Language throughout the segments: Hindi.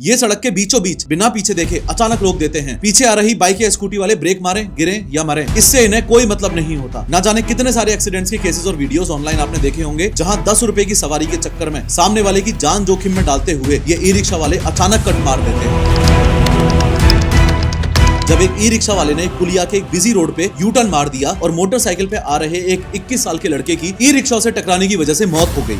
ये सड़क के बीचों बीच बिना पीछे देखे अचानक रोक देते हैं। पीछे आ रही बाइक या स्कूटी वाले ब्रेक मारे, गिरे या मरे, इससे इन्हें कोई मतलब नहीं होता। ना जाने कितने सारे एक्सीडेंट्स के केसेस और वीडियोस ऑनलाइन आपने देखे होंगे, जहां 10 रुपए की सवारी के चक्कर में सामने वाले की जान जोखिम में डालते हुए ये ई रिक्शा वाले अचानक कट मार देते हैं। जब एक ई रिक्शा वाले ने एक पुलिया के एक बिजी रोड पे यू टर्न मार दिया और मोटरसाइकिल पे आ रहे एक 21 साल के लड़के की ई रिक्शा से टकराने की वजह से मौत हो गई।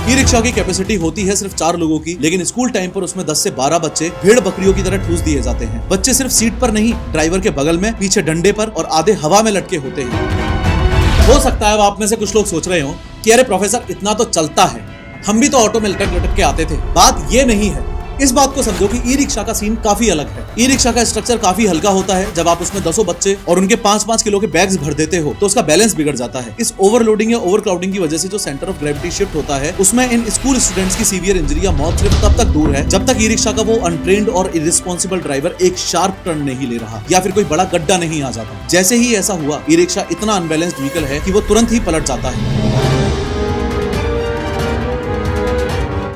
ई रिक्शा की कैपेसिटी होती है सिर्फ 4 लोगों की, लेकिन स्कूल टाइम पर उसमें 10 से 12 बच्चे भेड़ बकरियों की तरह ठूस दिए जाते हैं। बच्चे सिर्फ सीट पर नहीं, ड्राइवर के बगल में, पीछे डंडे पर और आधे हवा में लटके होते हैं। हो सकता है अब आप में से कुछ लोग सोच रहे हो कि अरे प्रोफेसर, इतना तो चलता है, हम भी तो ऑटो में लटक लटक के आते थे। बात ये नहीं है। इस बात को समझो कि ई रिक्शा का सीन काफी अलग है। ई रिक्शा का स्ट्रक्चर काफी हल्का होता है। जब आप उसमें 10 बच्चे और उनके 5-5 किलो के बैग्स भर देते हो तो उसका बैलेंस बिगड़ जाता है। इस ओवरलोडिंग या ओवरक्राउडिंग की वजह से जो सेंटर ऑफ ग्रेविटी शिफ्ट होता है, उसमें इन स्कूल स्टूडेंट्स की सीवियर इंजरी या मौत सिर्फ तब तक दूर है जब तक ई रिक्शा का वो अनट्रेन्ड और इररिस्पॉन्सिबल ड्राइवर एक शार्प टर्न नहीं ले रहा या फिर कोई बड़ा गड्ढा नहीं आ जाता। जैसे ही ऐसा हुआ, ई रिक्शा इतना अनबैलेंस्ड व्हीकल है कि वो तुरंत ही पलट जाता है।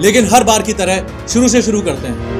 लेकिन हर बार की तरह शुरू से शुरू करते हैं।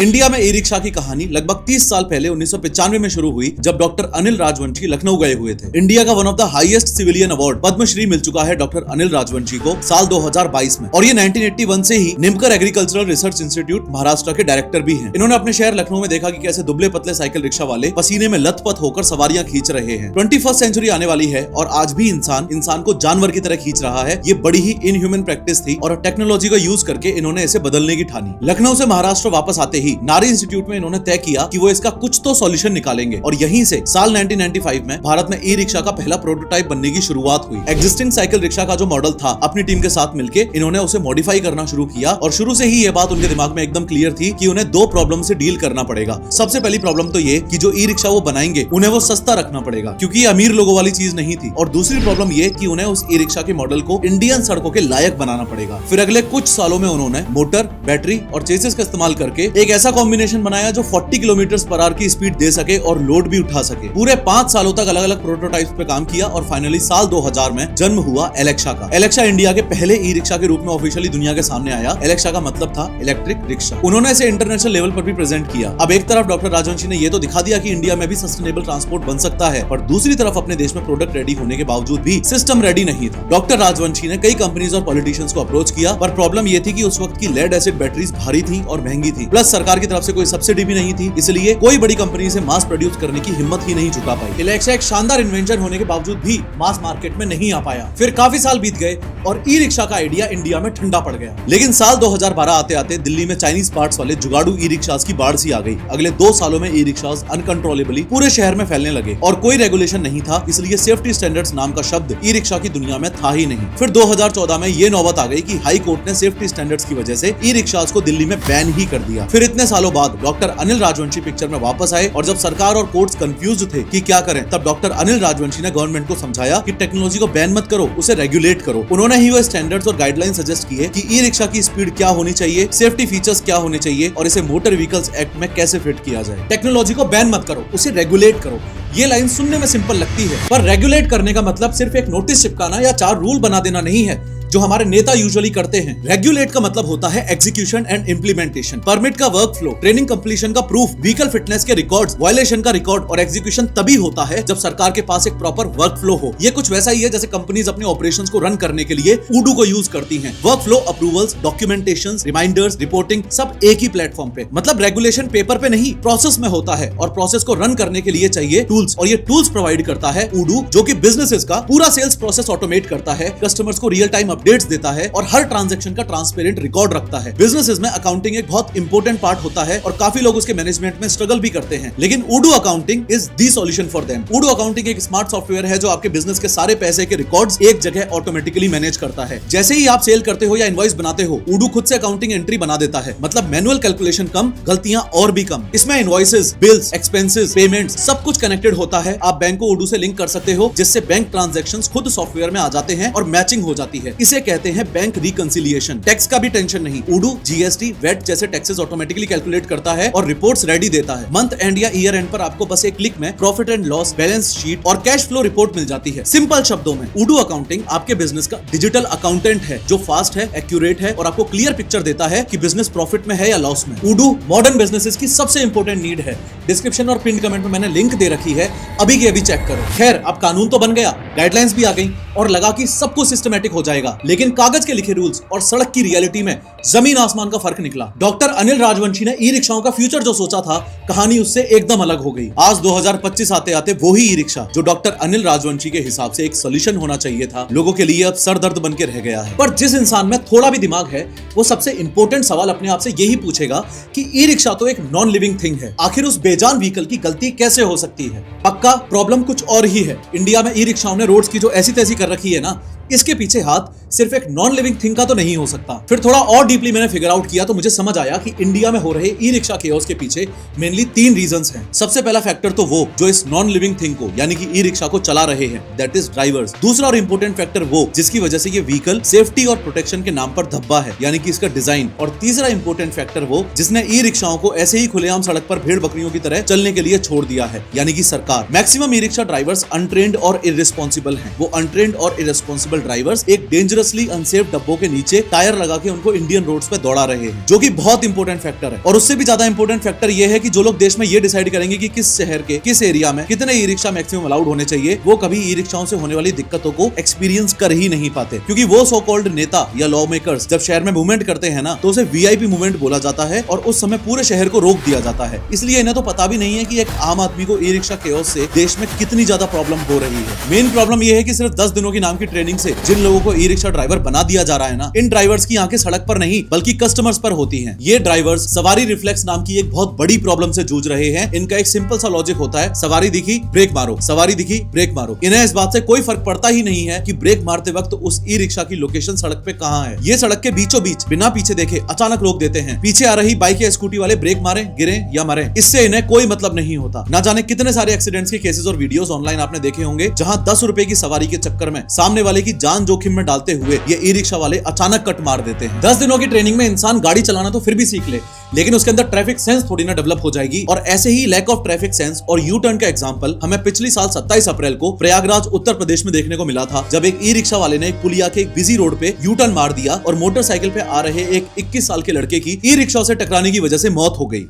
इंडिया में ई रिक्शा की कहानी लगभग 30 साल पहले 1995 में शुरू हुई, जब डॉक्टर अनिल राजवंशी लखनऊ गए हुए थे। इंडिया का one of the highest civilian award Padma Shri मिल चुका है डॉक्टर अनिल राजवंशी को साल 2022 में, और ये 1981 से ही Nimkar agricultural research institute Maharashtra के डायरेक्टर भी हैं। इन्होंने अपने शहर लखनऊ में देखा कि कैसे दुबले पतले साइकिल रिक्शा वाले पसीने में लथपथ होकर सवारियां खींच रहे हैं। 21st सेंचुरी आने वाली है और आज भी इंसान को जानवर की तरह खींच रहा है। ये बड़ी ही इनह्यूमन प्रैक्टिस थी और टेक्नोलॉजी का यूज करके इन्होंने इसे बदलने की ठानी। लखनऊ से महाराष्ट्र वापस आते ही नारी इंस्टीट्यूट में इन्होंने तय किया कि वो इसका कुछ तो सॉल्यूशन निकालेंगे, और यहीं से साल 1995 में भारत में ई रिक्शा का पहला प्रोटोटाइप बनने की शुरुआत हुई। एग्जिस्टिंग साइकिल रिक्शा का जो मॉडल था, अपनी टीम के साथ मिलकर इन्होंने उसे मॉडिफाई करना शुरू किया, और शुरू से ही ये बात उनके दिमाग में एकदम क्लियर थी कि उन्हें 2 प्रॉब्लम से डील करना पड़ेगा। सबसे पहली प्रॉब्लम तो ये कि जो ई रिक्शा वो बनाएंगे उन्हें वो सस्ता रखना पड़ेगा, क्योंकि ये अमीर लोगों वाली चीज नहीं थी। और दूसरी प्रॉब्लम ये कि उन्हें उस ई रिक्शा के मॉडल को इंडियन सड़कों के लायक बनाना पड़ेगा। फिर अगले कुछ सालों में उन्होंने मोटर, बैटरी और चेसिस का इस्तेमाल करके एक ऐसा कॉम्बिनेशन बनाया जो 40 किलोमीटर पर आवर की स्पीड दे सके और लोड भी उठा सके। पूरे 5 सालों तक अलग अलग प्रोटोटाइप्स पे काम किया और फाइनली साल 2000 में जन्म हुआ एलेक्सा का। एलेक्सा इंडिया के पहले ई रिक्शा के रूप में ऑफिशियली दुनिया के सामने आया। एलेक्सा का मतलब था इलेक्ट्रिक रिक्शा। उन्होंने इसे इंटरनेशनल लेवल पर भी प्रेजेंट किया। अब एक तरफ डॉक्टर राजवंशी ने ये तो दिखा दिया कि इंडिया में भी सस्टेनेबल ट्रांसपोर्ट बन सकता है, और दूसरी तरफ अपने देश में प्रोडक्ट रेडी होने के बावजूद भी सिस्टम रेडी नहीं था। डॉक्टर राजवंशी ने कई कंपनीज और पॉलिटिशियंस को अप्रोच किया, पर प्रॉब्लम ये थी कि उस वक्त की लेड एसिड बैटरीज भारी थी और महंगी थी, प्लस सरकार की तरफ से कोई सब्सिडी भी नहीं थी, इसलिए कोई बड़ी कंपनी से मास प्रोड्यूस करने की हिम्मत ही नहीं जुटा पाई। एलेक्सा एक शानदार इन्वेंशन होने के बावजूद भी मास मार्केट में नहीं आ पाया। फिर काफी साल बीत गए और ई रिक्शा का आइडिया इंडिया में ठंडा पड़ गया। लेकिन साल 2012 आते आते दिल्ली में चाइनीज पार्ट्स वाले जुगाड़ू ई रिक्शास की बाढ़ सी आ गई। अगले 2 सालों में ई रिक्शास अनकंट्रोलेबली पूरे शहर में फैलने लगे और कोई रेगुलेशन नहीं था, इसलिए सेफ्टी स्टैंडर्ड्स नाम का शब्द ई रिक्शा की दुनिया में था ही नहीं। फिर 2014 में ये नौबत आ गई कि हाई कोर्ट ने सेफ्टी स्टैंडर्ड्स की वजह से ई रिक्शास को दिल्ली में बैन ही कर दिया। फिर इतने सालों बाद डॉक्टर अनिल राजवंशी पिक्चर में वापस आए, और जब सरकार और कोर्ट्स कंफ्यूज थे कि क्या करें, तब डॉक्टर अनिल राजवंशी ने गवर्नमेंट को समझाया कि टेक्नोलॉजी को बैन मत करो, उसे रेगुलेट करो। उन्होंने ही वो स्टैंडर्ड्स और गाइडलाइन सजेस्ट किए कि ई रिक्शा की स्पीड क्या होनी चाहिए, सेफ्टी फीचर्स क्या होने चाहिए और इसे मोटर व्हीकल्स एक्ट में कैसे फिट किया जाए। टेक्नोलॉजी को बैन मत करो, उसे रेगुलेट करो। ये लाइन सुनने में सिंपल लगती है, पर रेगुलेट करने का मतलब सिर्फ एक नोटिस चिपकाना या 4 रूल बना देना नहीं है, जो हमारे नेता यूजुअली करते हैं। रेगुलेट का मतलब होता है एग्जीक्यूशन एंड इंप्लीमेंटेशन। परमिट का वर्क फ्लो, ट्रेनिंग कंप्लीशन का प्रूफ, व्हीकल फिटनेस के रिकॉर्ड्स, वायलेशन का रिकॉर्ड, और एग्जीक्यूशन तभी होता है जब सरकार के पास एक प्रॉपर वर्क फ्लो हो। ये कुछ वैसा ही है जैसे कंपनीज अपने ऑपरेशंस को रन करने के लिए उडू को यूज करती हैं। Workflow, approvals, documentation, reminders, reporting सब एक ही प्लेटफॉर्म पे। मतलब रेगुलेशन पेपर पे नहीं, प्रोसेस में होता है, और प्रोसेस को रन करने के लिए चाहिए टूल्स, और ये टूल्स प्रोवाइड करता है उडू, जो कि बिजनेसेस का पूरा सेल्स प्रोसेस ऑटोमेट करता है, कस्टमर्स को रियल टाइम अपडेट्स देता है और हर ट्रांजैक्शन का ट्रांसपेरेंट रिकॉर्ड रखता है। बिजनेसेस में अकाउंटिंग एक बहुत इंपॉर्टेंट पार्ट होता है और काफी लोग उसके मैनेजमेंट में स्ट्रगल भी करते हैं, लेकिन उडू accounting is the solution for them. उडू अकाउंटिंग एक स्मार्ट सॉफ्टवेयर है जो आपके बिजनेस के सारे पैसे के रिकॉर्ड्स एक जगह ऑटोमेटिकली मैनेज करता है। जैसे ही आप सेल करते हो या इनवॉइस बनाते हो, उडू खुद से अकाउंटिंग एंट्री बना देता है। मतलब मैनुअल कैलकुलेशन कम, गलतियां और भी कम। इसमें इनवॉइसेस, बिल्स, एक्सपेंसेस, पेमेंट्स सब कुछ कनेक्टेड होता है। आप बैंक को उडू से लिंक कर सकते हो, जिससे बैंक ट्रांजैक्शंस खुद सॉफ्टवेयर में आ जाते हैं और मैचिंग हो जाती है। इसे कहते हैं बैंक रिकंसिलिएशन। टैक्स का भी टेंशन नहीं, उडू जीएसटी वेट जैसे टैक्सेस ऑटोमेटिकली कैलकुलेट करता है और रिपोर्ट्स रेडी देता है। मंथ एंड या ईयर एंड पर आपको बस एक क्लिक में profit and loss, balance sheet और कैश फ्लो रिपोर्ट मिल जाती है। सिंपल शब्दों में उडू अकाउंटिंग आपके बिजनेस का डिजिटल अकाउंटेंट है जो फास्ट है, एक्यूरेट है और आपको क्लियर पिक्चर देता है कि बिजनेस प्रॉफिट में है या लॉस में। उडू मॉडर्न बिजनेसेस की सबसे इंपॉर्टेंट नीड है। डिस्क्रिप्शन और पिन कमेंट में मैंने लिंक दे रखी है, अभी की अभी चेक करो। खैर, अब कानून तो बन गया, गाइडलाइंस भी आ गई और लगा कि सब कुछ सिस्टमैटिक हो जाएगा, लेकिन कागज के लिखे रूल्स और सड़क की रियलिटी में जमीन आसमान का फर्क निकला। डॉक्टर अनिल राजवंशी ने ई रिक्शाओं का फ्यूचर जो सोचा था, कहानी उससे एकदम अलग हो गई। आज 2025 आते आते वो ही ई रिक्शा जो डॉक्टर अनिल राजवंशी के हिसाब से एक सोल्यूशन होना चाहिए था, लोगों के लिए अब सरदर्द बन के रह गया है। पर जिस इंसान में थोड़ा भी दिमाग है, वो सबसे इंपॉर्टेंट सवाल अपने आप से यही पूछेगा कि ई रिक्शा तो एक नॉन लिविंग थिंग है, आखिर उस बेजान व्हीकल की गलती कैसे हो सकती है? पक्का प्रॉब्लम कुछ और ही है। इंडिया में ई रिक्शाओं ने रोड्स की जो ऐसी तैसी कर रखी है ना, इसके पीछे हाथ सिर्फ एक नॉन लिविंग थिंग का तो नहीं हो सकता। फिर थोड़ा और डीपली मैंने फिगर आउट किया तो मुझे समझ आया कि इंडिया में हो रहे ई रिक्शा केओस के पीछे मेनली 3 रीजंस हैं। सबसे पहला फैक्टर तो वो जो इस नॉन लिविंग थिंग को यानी कि ई रिक्शा को चला रहे हैं, दैट इज ड्राइवर्स। दूसरा और इंपॉर्टेंट फैक्टर वो जिसकी वजह से ये व्हीकल सेफ्टी और प्रोटेक्शन के नाम पर धब्बा है, यानी कि इसका डिजाइन। और तीसरा इंपॉर्टेंट फैक्टर वो जिसने ई रिक्शाओं को ऐसे ही खुलेआम सड़क पर भेड़ बकरियों की तरह चलने के लिए छोड़ दिया है, यानी कि सरकार। Maximum e rickshaw drivers untrained और इररिस्पॉन्सिबल हैं। वो अनट्रेन्ड और इररिस्पॉन्सिबल ड्राइवर्स एक डेंजरसली अनसेफ डब्बों के नीचे टायर लगा के उनको इंडियन रोड्स पे दौड़ा रहे हैं, जो कि बहुत इंपॉर्टेंट फैक्टर है। और उससे भी ज्यादा इंपॉर्टेंट फैक्टर ये है कि जो लोग देश में ये डिसाइड करेंगे कि किस शहर के किस एरिया में कितने ई रिक्शा मैक्सिमम अलाउड होने चाहिए, वो कभी ई रिक्शाओं से होने वाली दिक्कतों को एक्सपीरियंस कर ही नहीं पाते। क्योंकि वो सो कॉल्ड नेता या लॉ मेकर्स जब शहर में मूवमेंट करते हैं ना, तो उसे वीआईपी मूवमेंट बोला जाता है और उस समय पूरे शहर को रोक दिया जाता है। इसलिए इन्हें तो पता भी नहीं है कि एक आम आदमी को ई रिक्शा केओस से देश में कितनी ज्यादा प्रॉब्लम हो रही है। मेन प्रॉब्लम ये है कि सिर्फ 10 दिनों की नाम की ट्रेनिंग से जिन लोगों को ई रिक्शा ड्राइवर बना दिया जा रहा है ना, इन ड्राइवर्स की आंखें सड़क पर नहीं बल्कि कस्टमर्स पर होती हैं। ये ड्राइवर्स सवारी रिफ्लेक्स नाम की एक बहुत बड़ी प्रॉब्लम से जूझ रहे हैं। इनका एक सिंपल सा लॉजिक होता है, सवारी दिखी ब्रेक मारो, सवारी दिखी ब्रेक मारो। इन्हें इस बात से कोई फर्क पड़ता ही नहीं है कि ब्रेक मारते वक्त उस ई रिक्शा की लोकेशन सड़क पे कहां है। ये सड़क के बीचों बीच बिना पीछे देखे अचानक रोक देते हैं। पीछे आ रही बाइक या स्कूटी वाले ब्रेक मारे, गिरे या मरे, इससे इन्हें कोई मतलब नहीं होता। ना जाने कितने सारे एक्सीडेंट्स के केसेस और वीडियोस ऑनलाइन आपने देखे होंगे, जहां 10 रुपए की सवारी के चक्कर में सामने वाले की जान जोखिम में डालते हुए ये ई रिक्शा वाले अचानक कट मार देते हैं। 10 दिनों की ट्रेनिंग में इंसान गाड़ी चलाना तो फिर भी सीख ले, लेकिन उसके अंदर ट्रैफिक सेंस थोड़ी ना डेवलप हो जाएगी। और ऐसे ही लैक ऑफ ट्रैफिक सेंस और यू टर्न का एग्जांपल हमें पिछली साल 27 अप्रैल को प्रयागराज उत्तर प्रदेश में देखने को मिला था, जब एक ई रिक्शा वाले ने एक पुलिया के एक बिजी रोड पे यू टर्न मार दिया और मोटरसाइकिल पे आ रहे एक 21 साल के लड़के की ई रिक्शा से टकराने की वजह से मौत हो गई।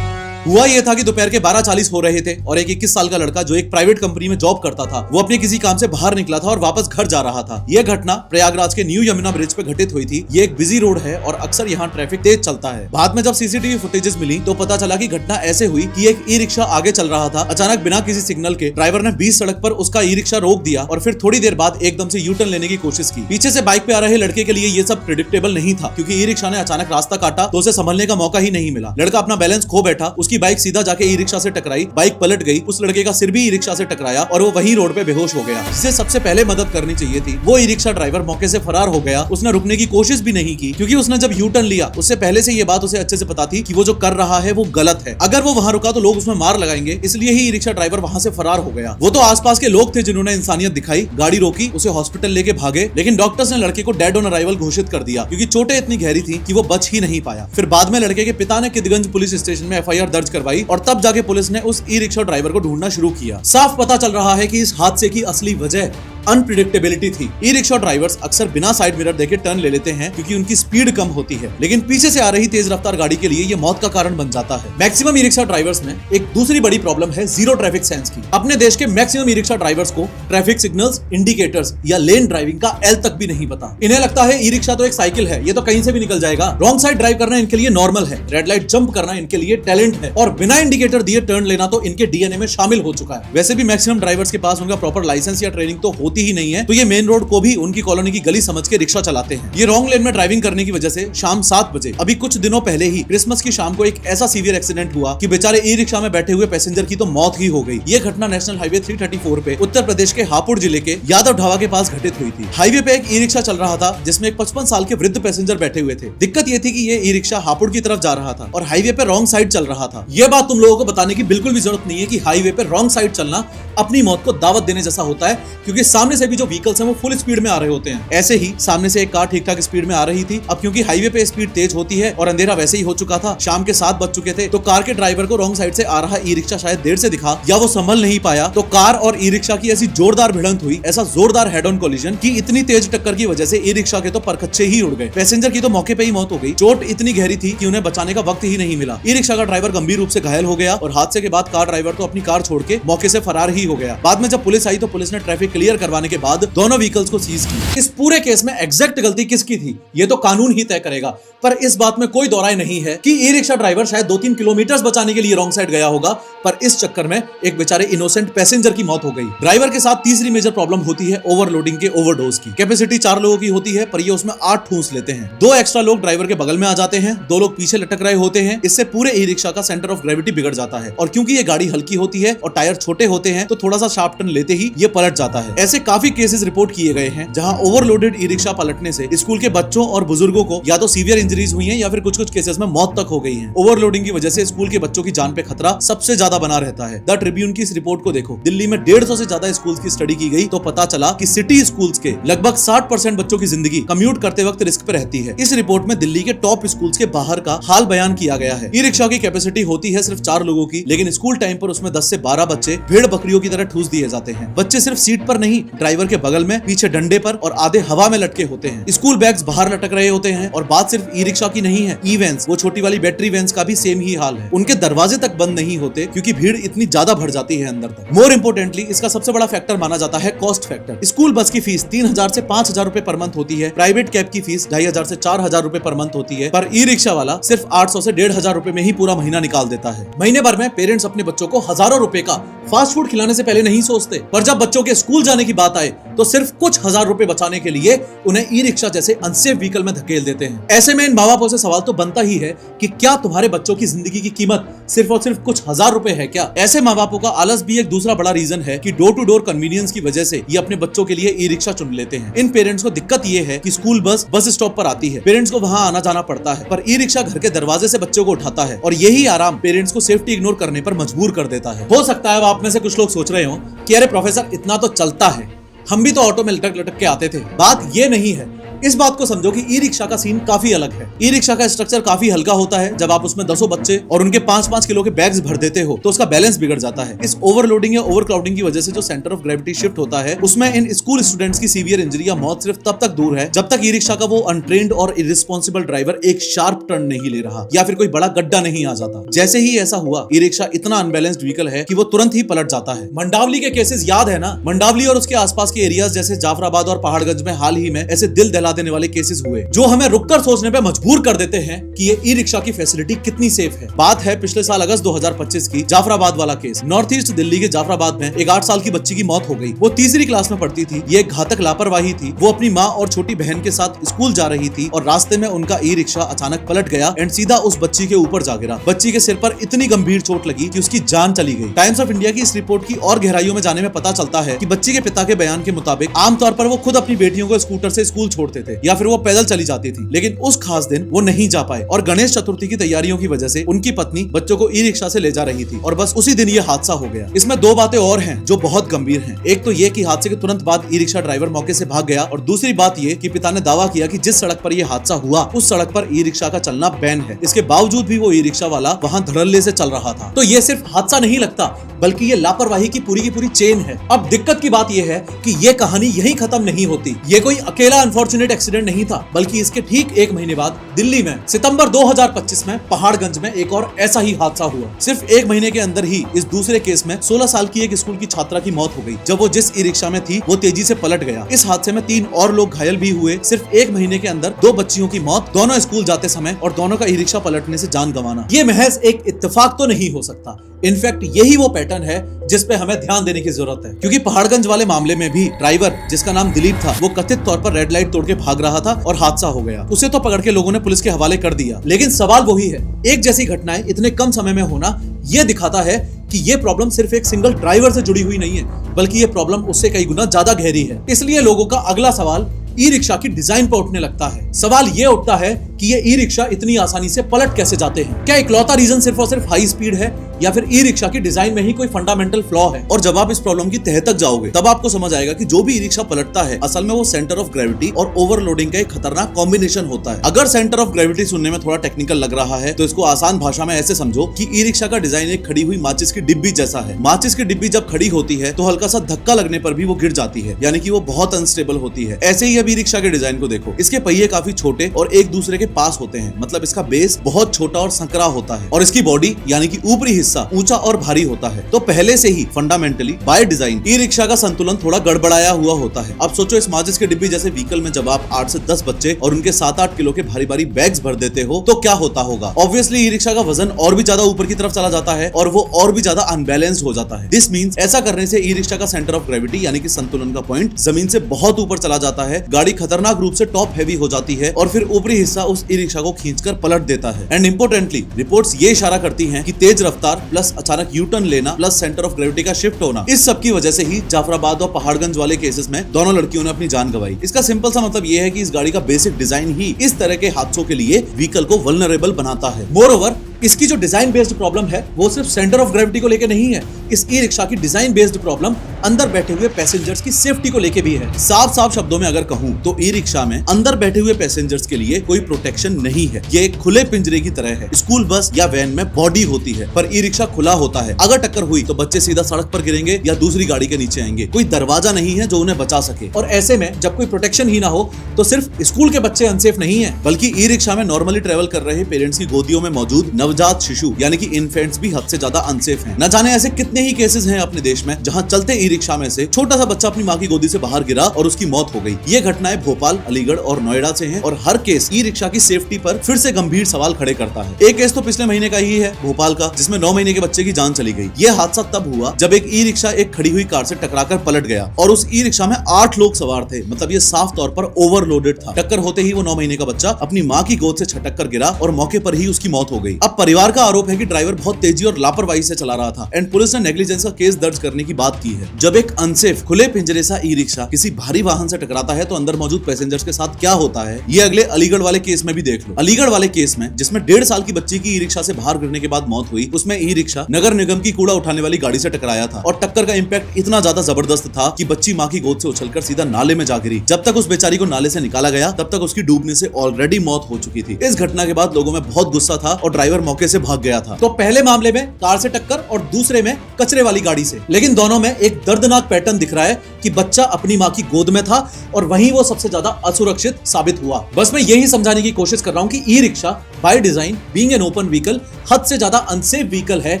हुआ यह था कि दोपहर के 12:40 हो रहे थे और एक 21 साल का लड़का जो एक प्राइवेट कंपनी में जॉब करता था, वो अपने किसी काम से बाहर निकला था और वापस घर जा रहा था। यह घटना प्रयागराज के न्यू यमुना ब्रिज पे घटित हुई थी। ये एक बिजी रोड है और अक्सर यहाँ ट्रैफिक तेज चलता है। बाद में जब सीसीटीवी फुटेजेस मिली तो पता चला कि घटना ऐसे हुई कि एक ई रिक्शा आगे चल रहा था, अचानक बिना किसी सिग्नल के ड्राइवर ने बीच सड़क पर उसका ई रिक्शा रोक दिया और फिर थोड़ी देर बाद एकदम से यू टर्न लेने की कोशिश की। पीछे से बाइक पे आ रहे लड़के के लिए ये सब प्रेडिक्टेबल नहीं था, क्योंकि ई रिक्शा ने अचानक रास्ता काटा तो उसे संभलने का मौका ही नहीं मिला। लड़का अपना बैलेंस खो बैठा, उसकी बाइक सीधा जाके ई रिक्शा से टकराई, बाइक पलट गई, उस लड़के का सिर भी ई रिक्शा से टकराया और वो वहीं रोड पे बेहोश हो गया। जिसे सबसे पहले मदद करनी चाहिए थी, वो ई रिक्शा ड्राइवर मौके से फरार हो गया। उसने रुकने की कोशिश भी नहीं की, क्योंकि उसने जब यू टर्न लिया उससे पहले से ये बात उसे अच्छे से पता थी कि वो जो कर रहा है वो गलत है। अगर वो वहां रुका तो लोग उसमें मार लगाएंगे, इसलिए ही ई रिक्शा ड्राइवर वहां से फरार हो गया। वो तो आसपास के लोग थे जिन्होंने इंसानियत दिखाई, गाड़ी रोकी, उसे हॉस्पिटल लेके भागे, लेकिन डॉक्टर्स ने लड़के को डेड ऑन अराइवल घोषित कर दिया, क्योंकि चोटें इतनी गहरी थी कि वो बच ही नहीं पाया। फिर बाद में लड़के के पिता ने किदगंज पुलिस स्टेशन में एफआईआर दर्ज करवाई और तब जाके पुलिस ने उस ई रिक्शा ड्राइवर को ढूंढना शुरू किया। साफ पता चल रहा है कि इस हादसे की असली वजह अनप्रिडिक्टेबिलिटी थी। ई रिक्शा ड्राइवर्स अक्सर बिना साइड मिरर देखे टर्न ले लेते हैं क्योंकि उनकी स्पीड कम होती है, लेकिन पीछे से आ रही तेज रफ्तार गाड़ी के लिए ये मौत का कारण बन जाता है। मैक्सिमम ई रिक्शा ड्राइवर्स में एक दूसरी बड़ी प्रॉब्लम है जीरो ट्रैफिक सेंस की। अपने देश के मैक्सिमम ई रिक्शा ड्राइवर्स को ट्रैफिक सिग्नल्स, इंडिकेटर्स या लेन ड्राइविंग का एल तक भी नहीं पता। इन्हें लगता है ई रिक्शा तो एक साइकिल है, ये तो कहीं से भी निकल जाएगा। रॉन्ग साइड ड्राइव करना इनके लिए नॉर्मल है, रेड लाइट जंप करना इनके लिए टैलेंट है और बिना इंडिकेटर दिए टर्न लेना तो इनके डीएनए में शामिल हो चुका है। वैसे भी मैक्सिमम ड्राइवर्स के पास उनका प्रॉपर लाइसेंस या ट्रेनिंग तो होती होती ही नहीं है तो ये मेन रोड को भी उनकी कॉलोनी की गली समझ के रिक्शा चलाते हैं। ये रॉन्ग लेन में ड्राइविंग करने की वजह से शाम 7 बजे अभी कुछ दिनों पहले ही क्रिसमस की शाम को एक ऐसा सीवियर एक्सीडेंट हुआ कि बेचारे ई रिक्शा में बैठे हुए पैसेंजर की तो मौत ही हो गई। ये घटना नेशनल हाईवे 334 पे उत्तर प्रदेश के हापुड़ जिले के यादव ढाबा के पास घटित हुई थी। हाईवे पे एक ई रिक्शा चल रहा था जिसमें एक 55 साल के वृद्ध पैसेंजर बैठे हुए थे। दिक्कत ये थी कि ये ई रिक्शा हापुड़ की तरफ जा रहा था और हाईवे पे रॉन्ग साइड चल रहा था। ये बात तुम लोगों को बताने की बिल्कुल भी जरूरत नहीं है कि हाईवे पे रॉन्ग साइड चलना अपनी मौत को दावत देने जैसा होता है, क्योंकि सामने से भी जो व्हीकल्स हैं वो फुल स्पीड में आ रहे होते हैं। ऐसे ही सामने से एक कार ठीक ठाक स्पीड में आ रही थी। अब क्योंकि हाईवे पे स्पीड तेज होती है और अंधेरा वैसे ही हो चुका था, शाम के 7 बज चुके थे, तो कार के ड्राइवर को रॉन्ग साइड से आ रहा ई रिक्शा शायद देर से दिखा या वो संभल नहीं पाया, तो कार और ई रिक्शा की ऐसी जोरदार भिड़ंत हुई, ऐसा जोरदार हेड ऑन कोलिजन की इतनी तेज टक्कर की वजह से ई रिक्शा के तो परखच्चे ही उड़ गए। पैसेंजर की तो मौके पे ही मौत हो गई। चोट इतनी गहरी थी कि उन्हें बचाने का वक्त ही नहीं मिला। ई रिक्शा का ड्राइवर गंभीर रूप से घायल हो गया और हादसे के बाद कार ड्राइवर तो अपनी कार छोड़ के मौके से फरार ही हो गया। बाद में जब पुलिस आई तो पुलिस ने ट्रैफिक क्लियर करवाने के बाद दोनों व्हीकल्स को सीज की। इस पूरे केस में एग्जैक्ट गलती किसकी थी ये तो कानून ही तय करेगा, पर इस बात में कोई दौराय नहीं है कि ई रिक्शा ड्राइवर शायद 2-3 किलोमीटर बचाने के लिए रॉन्ग साइड गया होगा, पर इस चक्कर में एक बेचारे इनोसेंट पैसेंजर की मौत हो गई। ड्राइवर के साथ तीसरी मेजर प्रॉब्लम होती है ओवरलोडिंग के ओवरडोज की। कैपेसिटी 4 लोगों की होती है पर ये उसमें 8 ठूंस लेते हैं। 2 एक्स्ट्रा लोग ड्राइवर के बगल में आ जाते हैं, 2 लोग पीछे लटक रहे होते हैं। इससे पूरे ई रिक्शा का सेंटर ऑफ ग्रेविटी बिगड़ जाता है और क्योंकि ये गाड़ी हल्की होती है और टायर छोटे होते हैं तो थोड़ा सा शार्प टर्न लेते ही ये पलट जाता है। ऐसे काफी केसेस रिपोर्ट किए गए हैं जहां ओवरलोडेड ई रिक्शा पलटने से स्कूल के बच्चों और बुजुर्गों को या तो सीवियर इंजरीज हुई हैं या फिर कुछ केसेस में मौत तक हो गई है। ओवरलोडिंग की वजह से स्कूल के बच्चों की जान पे खतरा सबसे ज्यादा बना रहता है। द ट्रिब्यून की इस रिपोर्ट को देखो। दिल्ली में 150 से ज्यादा स्कूल्स की स्टडी की गई तो पता चला कि सिटी स्कूल्स के लगभग 60% बच्चों की जिंदगी कम्यूट करते वक्त रिस्क पे रहती है। इस रिपोर्ट में दिल्ली के टॉप स्कूल्स के बाहर का हाल बयान किया गया है। ई रिक्शा की कैपेसिटी होती है सिर्फ 4 लोगों की, लेकिन स्कूल टाइम पर उसमें 10 से 12 बच्चे भेड़ बकरियों की तरह ठूस दिए जाते हैं। बच्चे सिर्फ सीट पर नहीं, ड्राइवर के बगल में, पीछे डंडे पर और आधे हवा में लटके होते हैं। स्कूल बैग्स बाहर लटक रहे होते हैं। और बात सिर्फ ई रिक्शा की नहीं है, ई वैन्स, वो छोटी वाली बैटरी वैन्स का भी सेम ही हाल है। उनके दरवाजे तक बंद नहीं होते क्योंकि भीड़ इतनी ज्यादा भर जाती है अंदर तक। मोर इंपोर्टेंटली इसका सबसे बड़ा फैक्टर माना जाता है कॉस्ट फैक्टर। स्कूल बस की फीस 3000 से 5000 रुपए पर मंथ होती है। प्राइवेट कैब की फीस 2500 से 4000 रुपए पर मंथ होती है, पर ई रिक्शा वाला सिर्फ 800 से 1500 रुपए में ही पूरा महीना निकाल देता है। महीने भर में पेरेंट्स अपने बच्चों को हजारों रुपए का फास्ट फूड खिलाने से पहले नहीं सोचते, पर जब बच्चों के स्कूल जाने की बात आए तो सिर्फ कुछ हजार रुपए बचाने के लिए उन्हें ई रिक्शा जैसे अनसेफ व्हीकल में धकेल देते हैं। ऐसे में इन माँ बापों से सवाल तो बनता ही है कि क्या तुम्हारे बच्चों की जिंदगी की कीमत सिर्फ और सिर्फ कुछ हजार रुपए है क्या? ऐसे माँ बापों का आलस भी एक दूसरा बड़ा रीजन है कि डोर टू डोर कन्वीनियंस की वजह से ये अपने बच्चों के लिए ई रिक्शा चुन लेते हैं। इन पेरेंट्स को दिक्कत ये है कि स्कूल बस स्टॉप पर आती है, पेरेंट्स को वहाँ आना जाना पड़ता है, पर ई रिक्शा घर के दरवाजे से बच्चों को उठाता है और यही आराम पेरेंट्स को सेफ्टी इग्नोर करने पर मजबूर कर देता है। हो सकता है आप में से कुछ लोग सोच रहे हो कि अरे प्रोफेसर इतना तो चलता है, हम भी तो ऑटो में लटक लटक के आते थे। बात ये नहीं है। इस बात को समझो कि ई रिक्शा का सीन काफी अलग है। ई रिक्शा का स्ट्रक्चर काफी हल्का होता है। जब आप उसमें 10 बच्चे और उनके 5-5 किलो के बैग्स भर देते हो तो उसका बैलेंस बिगड़ जाता है। इस ओवरलोडिंग या ओवरक्राउडिंग की वजह से जो सेंटर ऑफ ग्रेविटी शिफ्ट होता है उसमें इन स्कूल स्टूडेंट्स की सीवियर इंजरी या मौत सिर्फ तब तक दूर है जब तक ई रिक्शा का वो अनट्रेन्ड और इररिस्पॉन्सिबल ड्राइवर एक शार्प टर्न नहीं ले रहा या फिर कोई बड़ा गड्ढा नहीं आ जाता। जैसे ही ऐसा हुआ, ई रिक्शा इतना अनबैलेंस्ड व्हीकल है कि वो तुरंत ही पलट जाता है। मंडावली के केसेस याद है ना? मंडावली और उसके आसपास के एरियाज जैसे जाफराबाद और पहाड़गंज में हाल ही में ऐसे दिल दहला देने वाले केसेस हुए जो हमें रुककर सोचने पे मजबूर कर देते हैं कि ये ई रिक्शा की फैसिलिटी कितनी सेफ है। बात है पिछले साल अगस्त 2025 की जाफराबाद वाला केस। नॉर्थ ईस्ट दिल्ली के जाफराबाद में एक 8 साल की बच्ची की मौत हो गई। वो तीसरी क्लास में पढ़ती थी। ये एक घातक लापरवाही थी। वो अपनी माँ और छोटी बहन के साथ स्कूल जा रही थी और रास्ते में उनका ई रिक्शा अचानक पलट गया एंड सीधा उस बच्ची के ऊपर जा गिरा। बच्ची के सिर पर इतनी गंभीर चोट लगी कि उसकी जान चली गई। टाइम्स ऑफ इंडिया की इस रिपोर्ट की और गहराइयों में जाने में पता चलता है कि बच्ची के पिता के बयान के मुताबिक आमतौर पर वो खुद अपनी बेटियों को स्कूटर से स्कूल छोड़ते थे या फिर वो पैदल चली जाती थी, लेकिन उस खास दिन वो नहीं जा पाए और गणेश चतुर्थी की तैयारियों की वजह से उनकी पत्नी बच्चों को ई रिक्शा से ले जा रही थी और बस उसी दिन ये हादसा हो गया। इसमें 2 बातें और हैं जो बहुत गंभीर हैं। एक तो ये कि हादसे के तुरंत बाद ई रिक्शा ड्राइवर मौके से भाग गया और दूसरी बात ये कि पिता ने दावा किया कि जिस सड़क पर यह हादसा हुआ उस सड़क पर ई रिक्शा का चलना बैन है। इसके बावजूद भी वो ई रिक्शा वाला वहाँ धड़ल्ले से चल रहा था। तो ये सिर्फ हादसा नहीं लगता बल्कि ये लापरवाही की पूरी चेन है। अब दिक्कत की बात यह है कि ये कहानी यहीं खत्म नहीं होती। ये कोई अकेला अनफॉर्चुनेट एक्सीडेंट नहीं था, बल्कि इसके ठीक 1 महीने बाद दिल्ली में सितंबर 2025 में पहाड़गंज में एक और ऐसा ही हादसा हुआ। सिर्फ 1 महीने के अंदर ही इस दूसरे केस में 16 साल की एक स्कूल की छात्रा की मौत हो गई। जब वो जिस ई रिक्शा में थी वो तेजी से पलट गया। इस हादसे में 3 और लोग घायल भी हुए। सिर्फ 1 महीने के अंदर 2 बच्चियों की मौत, दोनों स्कूल जाते समय, और दोनों का ई रिक्शा पलटने से जान गंवाना। ये महज एक इत्तेफाक तो नहीं हो सकता। इनफैक्ट यही वो पैटर्न है जिस पे हमें ध्यान देने की जरूरत है, क्योंकि पहाड़गंज वाले मामले में भी ड्राइवर जिसका नाम दिलीप था वो कथित तौर पर रेड लाइट तोड़ के भाग रहा था और हादसा हो गया। उसे तो पकड़ के लोगों ने पुलिस के हवाले कर दिया, लेकिन सवाल वही है, एक जैसी घटनाएं इतने कम समय में होना ये दिखाता है कि ये प्रॉब्लम सिर्फ एक सिंगल ड्राइवर से जुड़ी हुई नहीं है, बल्कि ये प्रॉब्लम उससे कई गुना ज्यादा गहरी है। इसलिए लोगों का अगला सवाल ई रिक्शा की डिजाइन पर उठने लगता है। सवाल ये उठता है कि ये ई रिक्शा इतनी आसानी से पलट कैसे जाते हैं? क्या इकलौता रीजन सिर्फ और सिर्फ हाई स्पीड है, या फिर ई रिक्शा की डिजाइन में ही कोई फंडामेंटल फ्लॉ है? और जब आप इस प्रॉब्लम की तह तक जाओगे तब आपको समझ आएगा कि जो भी ई रिक्शा पलटता है असल में वो सेंटर ऑफ ग्रेविटी और ओवरलोडिंग का एक खतरनाक कॉम्बिनेशन होता है। अगर सेंटर ऑफ ग्रेविटी सुनने में थोड़ा टेक्निकल लग रहा है तो इसको आसान भाषा में ऐसे समझो कि ई रिक्शा का डिजाइन एक खड़ी हुई माचिस की डिब्बी जैसा है। माचिस की डिब्बी जब खड़ी होती है तो हल्का सा धक्का लगने पर भी वो गिर जाती है, यानी कि वो बहुत अनस्टेबल होती है। ऐसे ही अब ई रिक्शा के डिजाइन को देखो, इसके पहिए काफी छोटे और एक दूसरे के पास होते हैं, मतलब इसका बेस बहुत छोटा और संकरा होता है, और इसकी बॉडी यानी कि ऊपरी हिस्सा ऊंचा और भारी होता है। तो पहले से ही fundamentally by design E rickshaw का संतुलन थोड़ा गड़बड़ाया हुआ होता है। अब सोचो, इस माचिस की डिब्बी जैसे व्हीकल में जब आप 8 से 10 बच्चे और उनके 7-8 किलो के भारी भारी बैग्स भर देते हो तो क्या होता होगा? ऑब्वियसली ई रिक्शा का वजन और भी ज्यादा ऊपर की तरफ चला जाता है और वो और भी ज्यादा अनबैलेंस्ड हो जाता है। दिस मींस ऐसा करने से ई रिक्शा का सेंटर ऑफ ग्रेविटी यानी कि संतुलन का पॉइंट जमीन से बहुत ऊपर चला जाता है, गाड़ी खतरनाक रूप से टॉप हैवी हो जाती है और फिर ऊपरी हिस्सा उस ई रिक्शा को खींचकर पलट देता है। एंड इंपोर्टेंटली रिपोर्ट्स ये इशारा करती हैं कि तेज रफ्तार प्लस अचानक यू टर्न लेना प्लस सेंटर ऑफ ग्रेविटी का शिफ्ट होना, इस सब की वजह से ही जाफराबाद और पहाड़गंज वाले केसेस में दोनों लड़कियों ने अपनी जान गंवाई। इसका सिंपल सा मतलब ये है कि इस गाड़ी का बेसिक डिजाइन ही इस तरह के हादसों के लिए व्हीकल को वल्नरेबल बनाता है। मोरओवर इसकी जो डिजाइन बेस्ड प्रॉब्लम है वो सिर्फ सेंटर ऑफ ग्रेविटी को लेके नहीं है, इस ई रिक्शा की डिजाइन बेस्ड प्रॉब्लम अंदर बैठे हुए पैसेंजर्स की सेफ्टी को लेके भी है। साफ साफ शब्दों में अगर कहूं तो ई रिक्शा में अंदर बैठे हुए पैसेंजर्स के लिए कोई प्रोटेक्शन नहीं है। ये एक खुले पिंजरे की तरह है। स्कूल बस या वैन में बॉडी होती है पर ई रिक्शा खुला होता है। अगर टक्कर हुई तो बच्चे सीधा सड़क पर गिरेंगे या दूसरी गाड़ी के नीचे आएंगे। कोई दरवाजा नहीं है जो उन्हें बचा सके, और ऐसे में जब कोई प्रोटेक्शन ही ना हो तो सिर्फ स्कूल के बच्चे अनसेफ नहीं है, बल्कि ई रिक्शा में नॉर्मली ट्रेवल कर रहे पेरेंट्स की गोदियों में मौजूद नवजात शिशु यानी कि इन्फेंट्स भी हद से ज्यादा अनसेफ हैं। न जाने ऐसे कितने ही केसेस हैं अपने देश में जहां चलते ई रिक्शा में से छोटा सा बच्चा अपनी मां की गोदी से बाहर गिरा और उसकी मौत हो गई। ये घटनाएं भोपाल, अलीगढ़ और नोएडा से हैं और हर केस ई रिक्शा की सेफ्टी पर फिर से गंभीर सवाल खड़े करता है। एक केस तो पिछले महीने का ही है भोपाल का, जिसमें 9 महीने के बच्चे की जान चली गई। यह हादसा तब हुआ जब एक ई रिक्शा एक खड़ी हुई कार से टकराकर पलट गया और उस ई रिक्शा में 8 लोग सवार थे। मतलब ये साफ तौर पर ओवरलोडेड था। टक्कर होते ही वो 9 महीने का बच्चा अपनी मां की गोद से छटक कर गिरा और मौके पर ही उसकी मौत हो गई। अब परिवार का आरोप है कि ड्राइवर बहुत तेजी और लापरवाही से चला रहा था एंड पुलिस ने नेग्लिजेंस का केस दर्ज करने की बात की है। जब एक अनसेफ खुले पिंजरे सा ई रिक्शा किसी भारी वाहन से टकराता है तो अंदर मौजूद पैसेंजर्स के साथ क्या होता है ये अगले अलीगढ़ वाले केस में भी देख लो। अलीगढ़ वाले केस में जिसमें 1.5 साल की बच्ची की ई रिक्शा से बाहर गिरने के बाद मौत हुई, उसमें ई रिक्शा नगर निगम की कूड़ा उठाने वाली गाड़ी से टकराया था और टक्कर का इंपैक्ट इतना ज्यादा जबरदस्त था कि बच्ची मां की गोद से उछलकर सीधा नाले में जा गिरी। जब तक उस बेचारी को नाले से निकाला गया तब तक उसकी डूबने से ऑलरेडी मौत हो चुकी थी। इस घटना के बाद लोगों में बहुत गुस्सा था और ड्राइवर मौके से भाग गया था। तो पहले मामले में कार से टक्कर और दूसरे में कचरे वाली गाड़ी से, लेकिन दोनों में एक दर्दनाक पैटर्न दिख रहा है कि बच्चा अपनी मां की गोद में था और वहीं वो सबसे ज्यादा असुरक्षित साबित हुआ। बस मैं यही समझाने की कोशिश कर रहा हूं कि e rickshaw by design being an open vehicle हद से ज्यादा अनसेफ व्हीकल है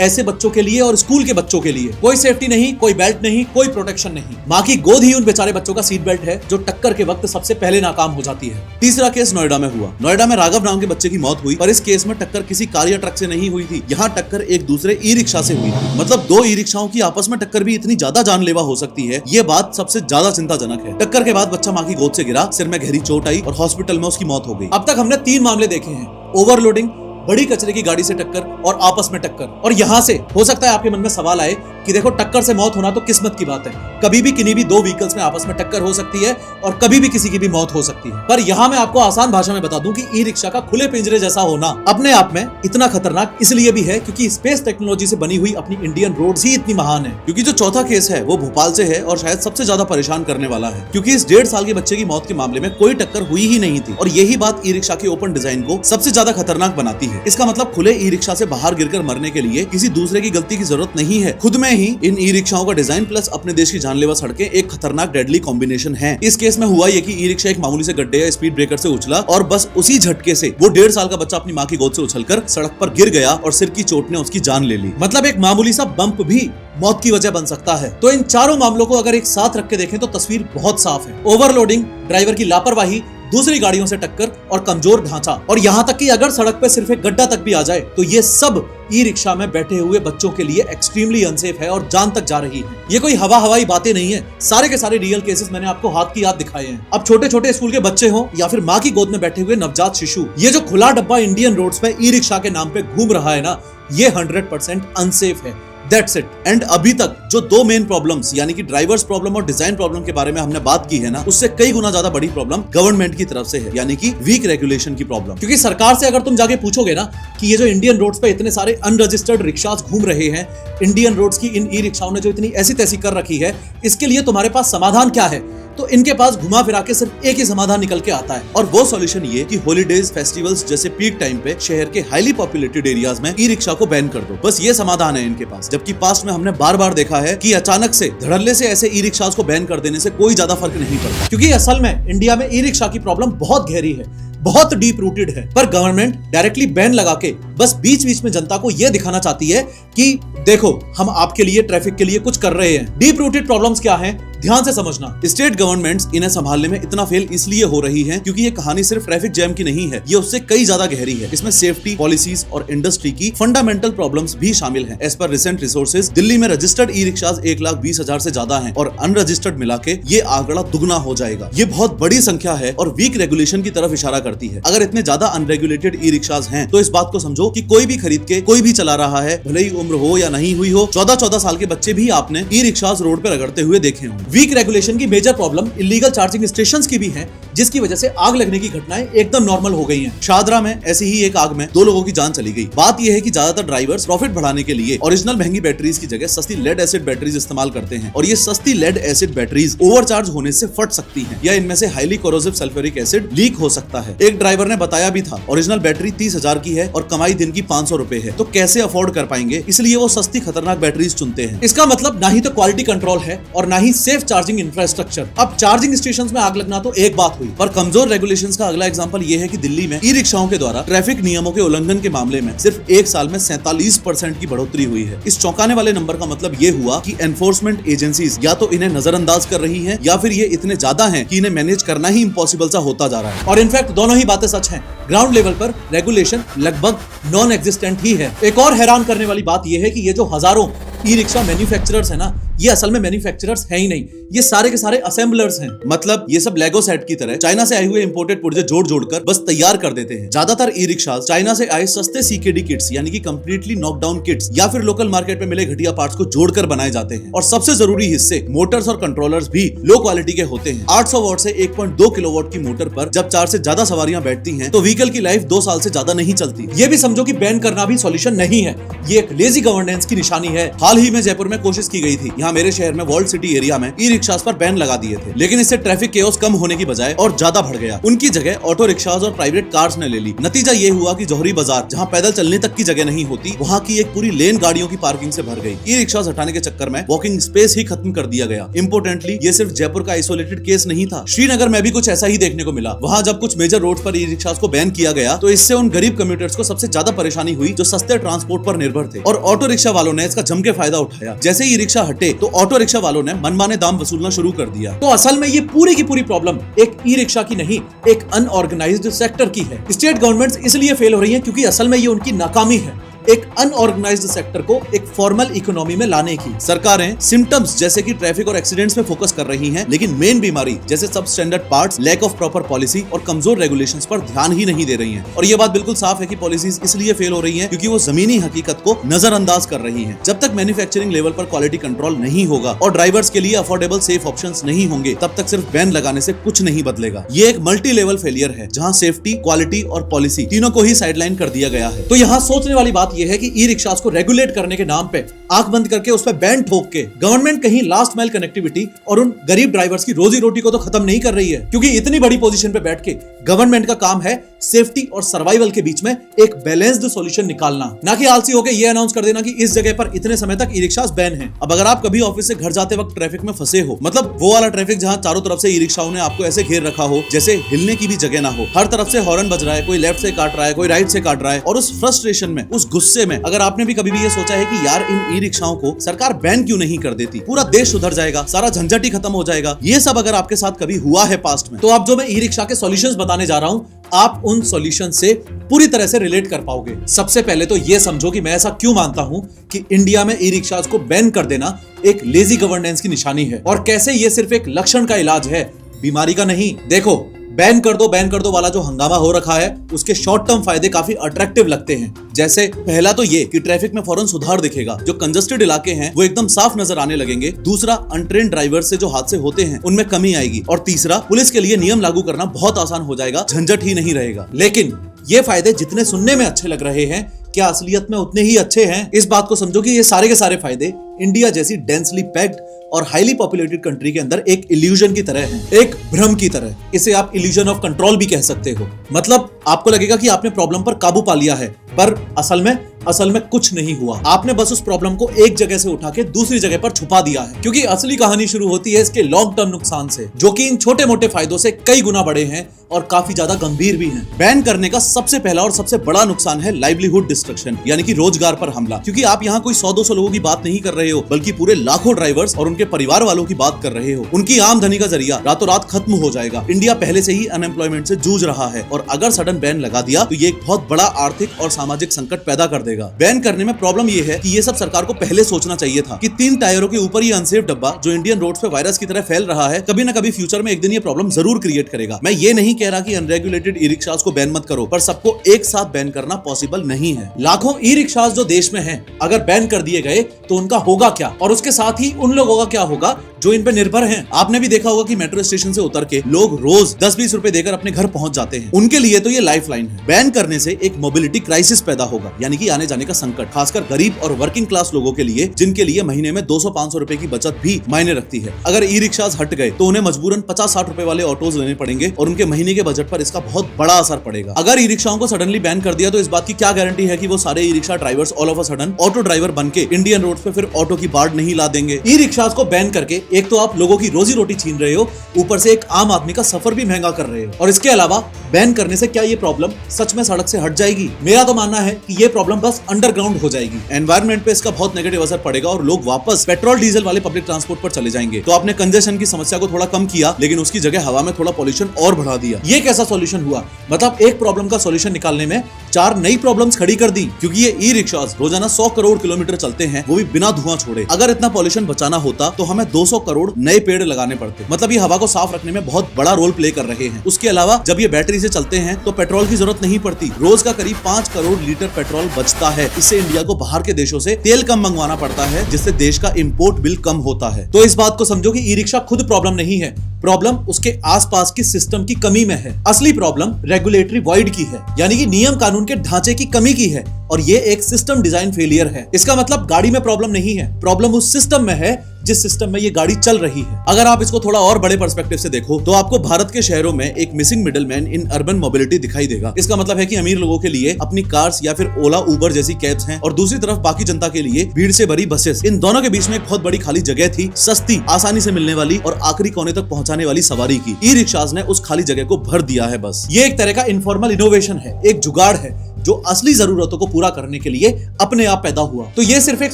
ऐसे बच्चों के लिए और स्कूल के बच्चों के लिए। कोई सेफ्टी नहीं, कोई बेल्ट नहीं, कोई प्रोटेक्शन नहीं। मां की गोद ही उन बेचारे बच्चों का सीट बेल्ट है जो टक्कर के वक्त सबसे पहले नाकाम हो जाती है। तीसरा केस नोएडा में हुआ। नोएडा में राघव नाम के बच्चे की मौत हुई, पर इस केस में टक्कर किसी कार या ट्रक से नहीं हुई थी। यहाँ टक्कर एक दूसरे ई रिक्शा से हुई। मतलब 2 ई रिक्शाओं की आपस में टक्कर भी इतनी ज्यादा जानलेवा हो सकती है, ये बात सबसे ज्यादा चिंताजनक है। टक्कर के बाद बच्चा मां की गोद से गिरा, सिर में गहरी चोट आई और हॉस्पिटल में उसकी मौत हो गई। अब तक हमने 3 मामले देखे हैं, ओवरलोडिंग, बड़ी कचरे की गाड़ी से टक्कर और आपस में टक्कर। और यहां से हो सकता है आपके मन में सवाल आए कि देखो टक्कर से मौत होना तो किस्मत की बात है, कभी भी किन्हीं भी 2 व्हीकल्स में आपस में टक्कर हो सकती है और कभी भी किसी की भी मौत हो सकती है। पर यहां मैं आपको आसान भाषा में बता दूं कि ई रिक्शा का खुले पिंजरे जैसा होना अपने आप में इतना खतरनाक इसलिए भी है क्योंकि स्पेस टेक्नोलॉजी से बनी हुई अपनी इंडियन रोड्स ही इतनी महान है। क्योंकि जो चौथा केस है वो भोपाल से है और शायद सबसे ज्यादा परेशान करने वाला है, क्योंकि इस 1.5 साल के बच्चे की मौत के मामले में कोई टक्कर हुई ही नहीं थी और यही बात ई रिक्शा के ओपन डिजाइन को सबसे ज्यादा खतरनाक बनाती है। इसका मतलब खुले ई रिक्शा से बाहर गिरकर मरने के लिए किसी दूसरे की गलती की जरूरत नहीं है। खुद में ही इन ई रिक्शाओं का डिजाइन प्लस अपने देश की जानलेवा सड़कें एक खतरनाक डेडली कॉम्बिनेशन है। इस केस में हुआ ये कि ई रिक्शा एक मामूली से गड्ढे या स्पीड ब्रेकर से उछला और बस उसी झटके से वो 1.5 साल का बच्चा अपनी मां की गोद से उछलकर सड़क पर गिर गया और सिर की चोट ने उसकी जान ले ली। मतलब एक मामूली सा बम्प भी मौत की वजह बन सकता है। तो इन चारों मामलों को अगर एक साथ रख के देखें तो तस्वीर बहुत साफ है। ओवरलोडिंग, ड्राइवर की लापरवाही, दूसरी गाड़ियों से टक्कर और कमजोर ढांचा, और यहाँ तक कि अगर सड़क पे सिर्फ एक गड्ढा तक भी आ जाए तो ये सब ई रिक्शा में बैठे हुए बच्चों के लिए एक्सट्रीमली अनसेफ है और जान तक जा रही है। ये कोई हवाई बातें नहीं है, सारे के सारे रियल केसेस मैंने आपको हाथ की याद दिखाए हैं। अब छोटे छोटे स्कूल के बच्चे हो या फिर माँ की गोद में बैठे हुए नवजात शिशु, ये जो खुला डब्बा इंडियन रोड्स पे ई रिक्शा के नाम पे घूम रहा है ना, ये 100% अनसेफ है। That's it. एंड अभी तक जो दो मेन प्रॉब्लम्स यानी कि ड्राइवर्स प्रॉब्लम और डिजाइन प्रॉब्लम के बारे में हमने बात की है ना, उससे कई गुना ज्यादा बड़ी प्रॉब्लम गवर्नमेंट की तरफ से है, यानी कि वीक रेगुलेशन की प्रॉब्लम। क्योंकि सरकार से अगर तुम जाके पूछोगे ना कि ये जो इंडियन रोड्स पे इतने सारे अनरजिस्टर्ड रिक्शास घूम रहे हैं, इंडियन रोड्स की इन ई रिक्शाओं ने जो इतनी ऐसी तैसी कर रखी है, इसके लिए तुम्हारे पास समाधान क्या है, तो इनके पास घुमा फिरा के सिर्फ एक ही समाधान निकल के आता है, और वो सॉल्यूशन ये कि हॉलीडेज फेस्टिवल्स जैसे पीक टाइम पे शहर के हाईली पॉपुलेटेड एरियाज में ई रिक्शा को बैन कर दो। बस ये समाधान है इनके पास। जबकि पास्ट में हमने बार बार देखा है कि अचानक से धड़ल्ले से ऐसे ई रिक्शास को बैन कर देने से कोई ज्यादा फर्क नहीं पड़ता, क्योंकि असल में इंडिया में ई रिक्शा की प्रॉब्लम बहुत गहरी है, बहुत डीप रूटेड है। पर गवर्नमेंट डायरेक्टली बैन लगा के बस बीच बीच में जनता को यह दिखाना चाहती है कि देखो हम आपके लिए, ट्रैफिक के लिए कुछ कर रहे हैं। डीप रूटेड प्रॉब्लम्स क्या हैं, ध्यान से समझना। स्टेट गवर्नमेंट्स इन्हें संभालने में इतना फेल इसलिए हो रही है क्योंकि ये कहानी सिर्फ ट्रैफिक जैम की नहीं है, ये उससे कई ज्यादा गहरी है। इसमें सेफ्टी, पॉलिसीज और इंडस्ट्री की फंडामेंटल प्रॉब्लम्स भी शामिल हैं। As per recent resources, Delhi में रजिस्टर्ड ई रिक्शाज 1,20,000 से ज्यादा हैं और अनरजिस्टर्ड मिला के ये आंकड़ा दुगना हो जाएगा। ये बहुत बड़ी संख्या है और वीक रेगुलेशन की तरफ इशारा करती है। अगर इतने ज्यादा अनरेगुलेटेड ई रिक्शाज हैं तो इस बात को समझो कि कोई भी खरीद के कोई भी चला रहा है, भले ही उम्र हो या नहीं हुई हो। 14-14 साल के बच्चे भी आपने ई रिक्शाज रोड पर रगड़ते हुए देखे होंगे। वीक रेगुलेशन की major problem illegal charging stations की भी है, जिसकी वजह से आग लगने की घटनाएं एकदम नॉर्मल हो गई हैं। शाहदरा में ऐसी ही एक आग में 2 लोगों की जान चली गई। बात यह है कि ज्यादातर ड्राइवर्स प्रॉफिट बढ़ाने के लिए ओरिजिनल महंगी बैटरीज की जगह सस्ती लेड एसिड बैटरीज इस्तेमाल करते हैं, और ये सस्ती लेड एसिड बैटरीज ओवरचार्ज होने से फट सकती हैं, या इनमें से highly corrosive sulphuric acid leak हो सकता है। एक ड्राइवर ने बताया भी था, ओरिजिनल बैटरी 30,000 की है और कमाई दिन की 500 रुपए है, तो कैसे अफोर्ड कर पाएंगे, इसलिए वो सस्ती खतरनाक बैटरीज चुनते हैं। इसका मतलब ना ही तो क्वालिटी कंट्रोल है और ना ही सेफ चार्जिंग इंफ्रास्ट्रक्चर। अब चार्जिंग स्टेशंस में आग लगना तो एक बात हुई, पर कमजोर रेगुलेशंस का अगला एग्जांपल ये है कि दिल्ली में ई रिक्शाओं के द्वारा ट्रैफिक नियमों के उल्लंघन के मामले में सिर्फ एक साल में 47% की बढ़ोतरी हुई है। इस चौंकाने वाले नंबर का मतलब ये हुआ कि एनफोर्समेंट एजेंसीज या तो इन्हें नजरअंदाज कर रही हैं या फिर ये इतने ज्यादा हैं कि इन्हें मैनेज करना ही इम्पॉसिबल सा होता जा रहा है। और इनफैक्ट दोनों ही बातें सच हैं। ग्राउंड लेवल पर रेगुलेशन लगभग नॉन एग्जिस्टेंट ही है। एक और हैरान करने वाली बात यह है कि ये जो हजारों ई रिक्शा मैन्युफैक्चरर्स है ना, ये असल में मैन्युफैक्चरर्स है ही नहीं, ये सारे के सारे असेंबलर्स हैं। मतलब ये सब लेगो सेट की तरह चाइना से आए हुए इंपोर्टेड पुर्जे जोड़-जोड़कर बस तैयार कर देते हैं। ज्यादातर ई रिक्शास चाइना से आए सस्ते सीकेडी किट्स यानी कि कंप्लीटली नॉकडाउन किट्स या फिर लोकल मार्केट में मिले घटिया पार्ट्स को जोड़कर बनाए जाते हैं। और सबसे जरूरी हिस्से मोटर्स और कंट्रोलर्स भी लो क्वालिटी के होते हैं। 800 वॉट से 1.2 किलोवाट की मोटर पर जब 4 से ज्यादा सवारियां बैठती हैं तो व्हीकल की लाइफ 2 साल से ज्यादा नहीं चलती। ये भी समझो कि बैन करना भी सॉल्यूशन नहीं है, ये एक लेजी गवर्नेंस की निशानी है। हाल ही में जयपुर में कोशिश की गई थी, यहाँ मेरे शहर में वर्ल्ड सिटी एरिया में ई रिक्शास पर बैन लगा दिए थे, लेकिन इससे ट्रैफिक केओस कम होने की बजाय और ज्यादा बढ़ गया। उनकी जगह ऑटो रिक्शास और प्राइवेट कार्स ने ले ली। नतीजा ये हुआ कि जौहरी बाजार, जहाँ पैदल चलने तक की जगह नहीं होती, वहाँ की एक पूरी लेन गाड़ियों की पार्किंग से भर गई। ई रिक्शास हटाने के चक्कर में वॉकिंग स्पेस ही खत्म कर दिया गया। इंपोर्टेंटली ये सिर्फ जयपुर का आइसोलेटेड केस नहीं था, श्रीनगर में भी कुछ ऐसा ही देखने को मिला। वहाँ जब कुछ मेजर रोड पर ई रिक्शास को बैन किया गया तो इससे उन गरीब कम्यूटर्स को सबसे ज्यादा परेशानी हुई जो सस्ते ट्रांसपोर्ट पर निर्भर थे, और ऑटो रिक्शा वालों ने इसका जम के फायदा उठाया। जैसे ही ई रिक्शा हटे तो ऑटो रिक्शा वालों ने मनमाने दाम वसूलना शुरू कर दिया। तो असल में ये पूरी की पूरी प्रॉब्लम एक ई रिक्शा की नहीं, एक अनऑर्गेनाइज्ड सेक्टर की है। स्टेट गवर्नमेंट्स इसलिए फेल हो रही हैं क्योंकि असल में ये उनकी नाकामी है एक अनऑर्गेनाइज्ड सेक्टर को एक फॉर्मल इकोनॉमी में लाने की। सरकारें सिम्टम्स जैसे कि ट्रैफिक और एक्सीडेंट्स में फोकस कर रही हैं, लेकिन मेन बीमारी जैसे substandard parts, lack of proper policy और कमजोर रेगुलेशंस पर ध्यान ही नहीं दे रही हैं। और ये बात बिल्कुल साफ है कि पॉलिसीज इसलिए फेल हो रही हैं क्योंकि वो जमीनी हकीकत को नजरअंदाज कर रही हैं। जब तक मैन्युफैक्चरिंग लेवल पर क्वालिटी कंट्रोल नहीं होगा और ड्राइवर्स के लिए अफोर्डेबल सेफ ऑप्शंस नहीं होंगे, तब तक सिर्फ बैन लगाने से कुछ नहीं बदलेगा। ये एक मल्टी लेवल फेलियर है जहां सेफ्टी, क्वालिटी और पॉलिसी तीनों को ही साइडलाइन कर दिया गया है। तो यहाँ सोचने वाली बात यह है कि ई रिक्शा को रेगुलेट करने के नाम पे आंख बंद करके उस पर बैन ठोक के गवर्नमेंट कहीं लास्ट माइल कनेक्टिविटी और उन गरीब ड्राइवर्स की रोजी रोटी को तो खत्म नहीं कर रही है, क्योंकि इतनी बड़ी पोजीशन पे बैठ के गवर्नमेंट का काम है सेफ्टी और सर्वाइवल के बीच में एक बैलेंस्ड सॉल्यूशन निकालना, ना कि आलसी होकर ये अनाउंस कर देना कि इस जगह पर इतने समय तक ई रिक्शास बैन है। अब अगर आप कभी ऑफिस से घर जाते वक्त ट्रैफिक में फंसे हो, मतलब वो वाला ट्रैफिक जहां चारों तरफ से ई रिक्शाओं ने आपको ऐसे घेर रखा हो जैसे हिलने की भी जगह ना हो, हर तरफ से हॉर्न बज रहा है, कोई लेफ्ट से काट रहा है, कोई राइट से काट रहा है, और उस फ्रस्ट्रेशन में, उस गुस्से में अगर आपने भी कभी भी ये सोचा है कि यार इन ई रिक्शाओं को सरकार बैन क्यों नहीं कर देती, पूरा देश सुधर जाएगा, सारा झंझट ही खत्म हो जाएगा, ये सब अगर आपके साथ कभी हुआ है पास्ट में, तो अब जो मैं ई रिक्शा के सॉल्यूशंस बताने जा रहा हूं, आप उन सॉल्यूशन से पूरी तरह से रिलेट कर पाओगे। सबसे पहले तो ये समझो कि मैं ऐसा क्यों मानता हूं कि इंडिया में ई रिक्शास को बैन कर देना एक लेजी गवर्नेंस की निशानी है, और कैसे ये सिर्फ एक लक्षण का इलाज है, बीमारी का नहीं। देखो, बैन कर दो वाला जो हंगामा हो रखा है, उसके शॉर्ट टर्म फायदे काफी अट्रैक्टिव लगते हैं। जैसे पहला तो ये कि ट्रैफिक में फौरन सुधार दिखेगा, जो कंजस्टेड इलाके हैं वो एकदम साफ नजर आने लगेंगे। दूसरा, अनट्रेन्ड ड्राइवर से जो हादसे होते हैं उनमें कमी आएगी। और तीसरा, पुलिस के लिए नियम लागू करना बहुत आसान हो जाएगा, झंझट ही नहीं रहेगा। लेकिन ये फायदे जितने सुनने में अच्छे लग रहे हैं, क्या असलियत में उतने ही अच्छे हैं? इस बात को समझो कि ये सारे के सारे फायदे इंडिया जैसी डेंसली पैक्ड और हाईली पॉपुलेटेड कंट्री के अंदर एक इल्यूजन की तरह है, एक भ्रम की तरह। इसे आप इल्यूजन ऑफ कंट्रोल भी कह सकते हो। मतलब आपको लगेगा कि आपने प्रॉब्लम पर काबू पा लिया है, पर असल में कुछ नहीं हुआ। आपने बस उस प्रॉब्लम को एक जगह से उठा के दूसरी जगह पर छुपा दिया है। क्योंकि असली कहानी शुरू होती है इसके लॉन्ग टर्म नुकसान से, जो कि इन छोटे मोटे फायदों से कई गुना बड़े हैं और काफी ज्यादा गंभीर भी हैं। बैन करने का सबसे पहला और सबसे बड़ा नुकसान है लाइवलीहुड डिस्ट्रक्शन, यानी कि रोजगार पर हमला। क्योंकि आप यहाँ कोई 100-200 लोगों की बात नहीं कर रहे हो, बल्कि पूरे लाखों ड्राइवर्स और उनके परिवार वालों की बात कर रहे हो। उनकी आमदनी का जरिया रातों रात खत्म हो जाएगा। इंडिया पहले से ही अनएम्प्लॉयमेंट से जूझ रहा है, और अगर सडन बैन लगा दिया तो ये एक बहुत बड़ा आर्थिक और सामाजिक संकट पैदा कर देगा। बैन करने में प्रॉब्लम ये है कि ये सब सरकार को पहले सोचना चाहिए था कि 3 टायरों के ऊपर ये अनसेफ डब्बा जो इंडियन रोड्स पे वायरस की तरह फैल रहा है, कभी ना कभी फ्यूचर में एक दिन ये प्रॉब्लम जरूर क्रिएट करेगा। मैं ये नहीं कह रहा कि अनरेगुलेटेड ई रिक्शास को बैन मत करो, पर सबको एक साथ बैन करना पॉसिबल नहीं है। लाखों ई रिक्शास जो देश में हैं, अगर बैन कर दिए गए तो उनका होगा क्या, और उसके साथ ही उन लोगों का क्या होगा जो इन पे निर्भर हैं। आपने भी देखा होगा कि मेट्रो स्टेशन से उतर के लोग रोज 10-20 रुपए देकर अपने घर पहुंच जाते हैं। उनके लिए तो ये लाइफलाइन है। बैन करने से एक मोबिलिटी क्राइसिस पैदा होगा, यानी कि आने जाने का संकट, खासकर गरीब और वर्किंग क्लास लोगों के लिए, जिनके लिए महीने में 200-500 रुपए की बचत भी मायने रखती है। अगर ई रिक्शास हट गए तो उन्हें मजबूरन 50-60 रुपए वाले ऑटोज लेने पड़ेंगे, और उनके महीने के बजट पर इसका बहुत बड़ा असर पड़ेगा। अगर ई रिक्शाओं को सडनली बैन कर दिया तो इस बात की क्या गारंटी है कि वो सारे e rickshaw drivers all of a sudden auto driver बनके इंडियन रोड पे फिर ऑटो की बाढ़ नहीं ला देंगे। ई रिक्शास को बैन करके एक तो आप लोगों की रोजी रोटी छीन रहे हो, ऊपर से एक आम आदमी का सफर भी महंगा कर रहे हो। और इसके अलावा बैन करने से क्या ये प्रॉब्लम सच में सड़क से हट जाएगी? मेरा तो मानना है कि ये प्रॉब्लम बस अंडरग्राउंड हो जाएगी। एनवायरमेंट पे इसका बहुत नेगेटिव असर पड़ेगा और लोग वापस पेट्रोल डीजल वाले पब्लिक ट्रांसपोर्ट पर चले जाएंगे। तो आपने कंजेशन की समस्या को थोड़ा कम किया, लेकिन उसकी जगह हवा में थोड़ा पॉल्यूशन और बढ़ा दिया। ये कैसा सॉल्यूशन हुआ? मतलब एक प्रॉब्लम का सॉल्यूशन निकालने में 4 नई प्रॉब्लम्स खड़ी कर दी। क्योंकि ये ई रिक्शास रोजाना 100 करोड़ किलोमीटर चलते हैं, वो भी बिना धुआं छोड़े। अगर इतना पॉल्यूशन बचाना होता तो हमें 200 करोड़ नए पेड़ लगाने पड़ते। मतलब ये हवा को साफ रखने में बहुत बड़ा रोल प्ले कर रहे हैं। उसके अलावा जब ये बैटरी से चलते हैं तो पेट्रोल की जरूरत नहीं पड़ती। रोज का करीब 5 करोड़ लीटर पेट्रोल बचता है। इससे इंडिया को बाहर के देशों से तेल कम मंगवाना पड़ता है, जिससे देश का इंपोर्ट बिल कम होता है। तो इस बात को समझो कि ई रिक्शा खुद प्रॉब्लम नहीं है, प्रॉब्लम उसके आसपास की सिस्टम की कमी में है। असली प्रॉब्लम रेगुलेटरी वॉइड की है, यानी कि नियम कानून के ढांचे की कमी की है, और ये एक सिस्टम डिजाइन फेलियर है। इसका मतलब गाड़ी में प्रॉब्लम नहीं है, प्रॉब्लम उस सिस्टम में है जिस सिस्टम में ये गाड़ी चल रही है। अगर आप इसको थोड़ा और बड़े पर्सपेक्टिव से देखो तो आपको भारत के शहरों में एक missing middleman in urban mobility दिखाई देगा। इसका मतलब है कि अमीर लोगों के लिए अपनी कार्स या फिर ओला उबर जैसी कैब्स हैं, और दूसरी तरफ बाकी जनता के लिए भीड़ से भरी बसेस। इन दोनों के बीच में एक बहुत बड़ी खाली जगह थी, सस्ती, आसानी से मिलने वाली और आखिरी कोने तक पहुंचाने वाली सवारी की। ई रिक्शास ने उस खाली जगह को भर दिया है। बस ये एक तरह का इनफॉर्मल इनोवेशन है, एक जुगाड़ है जो असली जरूरतों को पूरा करने के लिए अपने आप पैदा हुआ। तो ये सिर्फ एक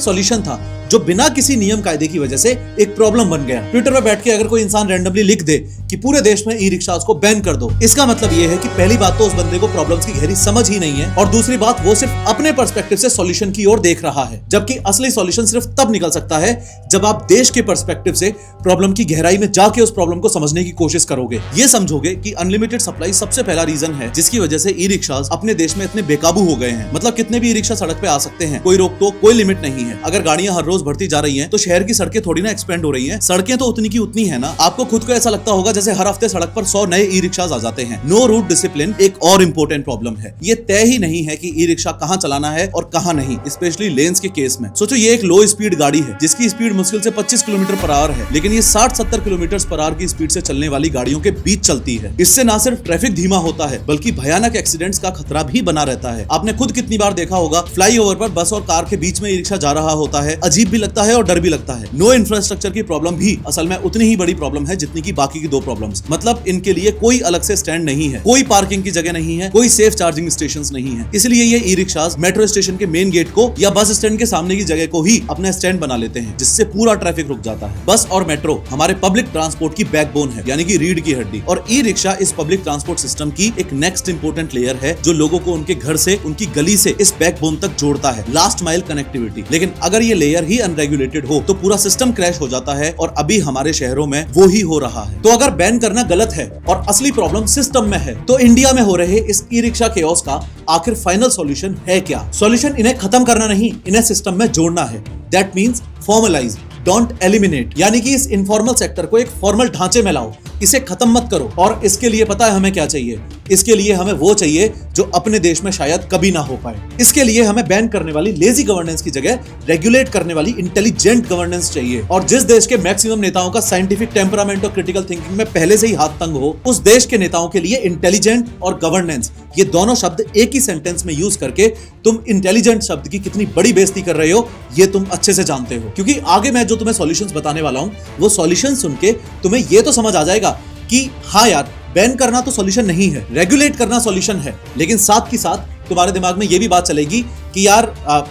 सॉल्यूशन था जो बिना किसी नियम कायदे की वजह से एक प्रॉब्लम बन गया। ट्विटर पर बैठ के अगर कोई इंसान रैंडमली लिख दे कि पूरे देश में ई रिक्शास को बैन कर दो, इसका मतलब ये है कि पहली बात तो उस बंदे को प्रॉब्लम्स की गहरी समझ ही नहीं है, और दूसरी बात वो सिर्फ अपने पर्सपेक्टिव से सॉल्यूशन की ओर देख रहा है। जबकि असली सॉल्यूशन सिर्फ तब निकल सकता है जब आप देश के पर्सपेक्टिव से प्रॉब्लम की गहराई में जाके उस प्रॉब्लम को समझने की कोशिश करोगे। ये समझोगे कि अनलिमिटेड सप्लाई सबसे पहला रीजन है जिसकी वजह से ई रिक्शास अपने देश में इतने बेकाबू हो गए हैं। मतलब कितने भी ई रिक्शा सड़क पे आ सकते हैं, कोई रोक टोक, कोई लिमिट नहीं है। अगर गाड़ियां हर रोज बढ़ती जा रही हैं, तो शहर की सड़कें थोड़ी ना एक्सपेंड हो रही हैं। सड़कें तो उतनी की उतनी है ना। आपको खुद को ऐसा लगता होगा जैसे हर हफ्ते सड़क पर 100 नए ई रिक्शाज आ जाते हैं। नो रूट डिसिप्लिन एक और इंपॉर्टेंट प्रॉब्लम है। ये तय ही नहीं है कि ई रिक्शा कहां चलाना है और कहां नहीं, स्पेशली लेन्स के केस में। सोचो ये एक लो स्पीड गाड़ी है जिसकी स्पीड मुश्किल से 25 किलोमीटर पर आवर है, लेकिन ये 60-70 किलोमीटर पर आवर की स्पीड से चलने वाली गाड़ियों के बीच चलती है। इससे ना सिर्फ ट्रैफिक धीमा होता है बल्कि भयानक एक्सीडेंट्स का खतरा भी बना रहता है। आपने खुद कितनी बार देखा होगा फ्लाईओवर पर बस और कार के बीच में ई रिक्शा जा रहा होता है। अजीब भी लगता है और डर भी लगता है। नो इंफ्रास्ट्रक्चर की प्रॉब्लम भी असल में उतनी ही बड़ी प्रॉब्लम है जितनी की बाकी की दो प्रॉब्लम्स। मतलब इनके लिए कोई अलग से स्टैंड नहीं है, कोई पार्किंग की जगह नहीं है, कोई सेफ चार्जिंग स्टेशंस नहीं है। इसलिए ये ई रिक्शाज मेट्रो स्टेशन के मेन गेट को या बस स्टैंड के सामने की जगह को ही अपना स्टैंड बना लेते हैं, जिससे पूरा ट्रैफिक रुक जाता है। बस और मेट्रो हमारे पब्लिक ट्रांसपोर्ट की बैकबोन है, यानी कि रीढ़ की हड्डी, और ई रिक्शा इस पब्लिक ट्रांसपोर्ट सिस्टम की एक नेक्स्ट इंपोर्टेंट लेयर है जो लोगों को उनके घर से, उनकी गली से इस बैकबोन तक जोड़ता है, लास्ट माइल कनेक्टिविटी। लेकिन अगर ये लेयर ही अनरेगुलेटेड हो तो पूरा सिस्टम क्रैश हो जाता है, और अभी हमारे शहरों में वो ही हो रहा है। तो अगर बैन करना गलत है और असली प्रॉब्लम सिस्टम में है, तो इंडिया में हो रहे इस ई रिक्शा केओस का आखिर फाइनल सॉल्यूशन है क्या? सॉल्यूशन इन्हें खत्म करना नहीं, इन्हें सिस्टम में जोड़ना है। That means formalize, don't eliminate, यानी कि इस इनफॉर्मल सेक्टर को एक फॉर्मल ढांचे में लाओ, इसे खत्म मत करो। और इसके लिए पता है हमें क्या चाहिए? इसके लिए हमें वो चाहिए जो अपने देश में शायद कभी ना हो पाए। इसके लिए हमें बैन करने वाली लेजी गवर्नेंस की जगह रेगुलेट करने वाली इंटेलिजेंट गवर्नेंस चाहिए। और जिस देश के मैक्सिमम नेताओं का साइंटिफिक टेम्परामेंट और क्रिटिकल थिंकिंग में पहले से ही हाथ तंग हो, उस देश के नेताओं के लिए इंटेलिजेंट और गवर्नेंस, ये दोनों शब्द एक ही सेंटेंस में यूज करके तुम इंटेलिजेंट शब्द की कितनी बड़ी बेइज्जती कर रहे हो, ये तुम अच्छे से जानते हो। क्योंकि आगे मैं जो तुम्हें सॉल्यूशंस बताने वाला हूं, वो सॉल्यूशन सुन के तुम्हें ये तो समझ आ जाएगा कि हाँ यार, बैन करना तो सॉल्यूशन नहीं है, रेगुलेट करना सॉल्यूशन है। लेकिन साथ ही साथ तुम्हारे दिमाग में ये भी बात चलेगी कि यार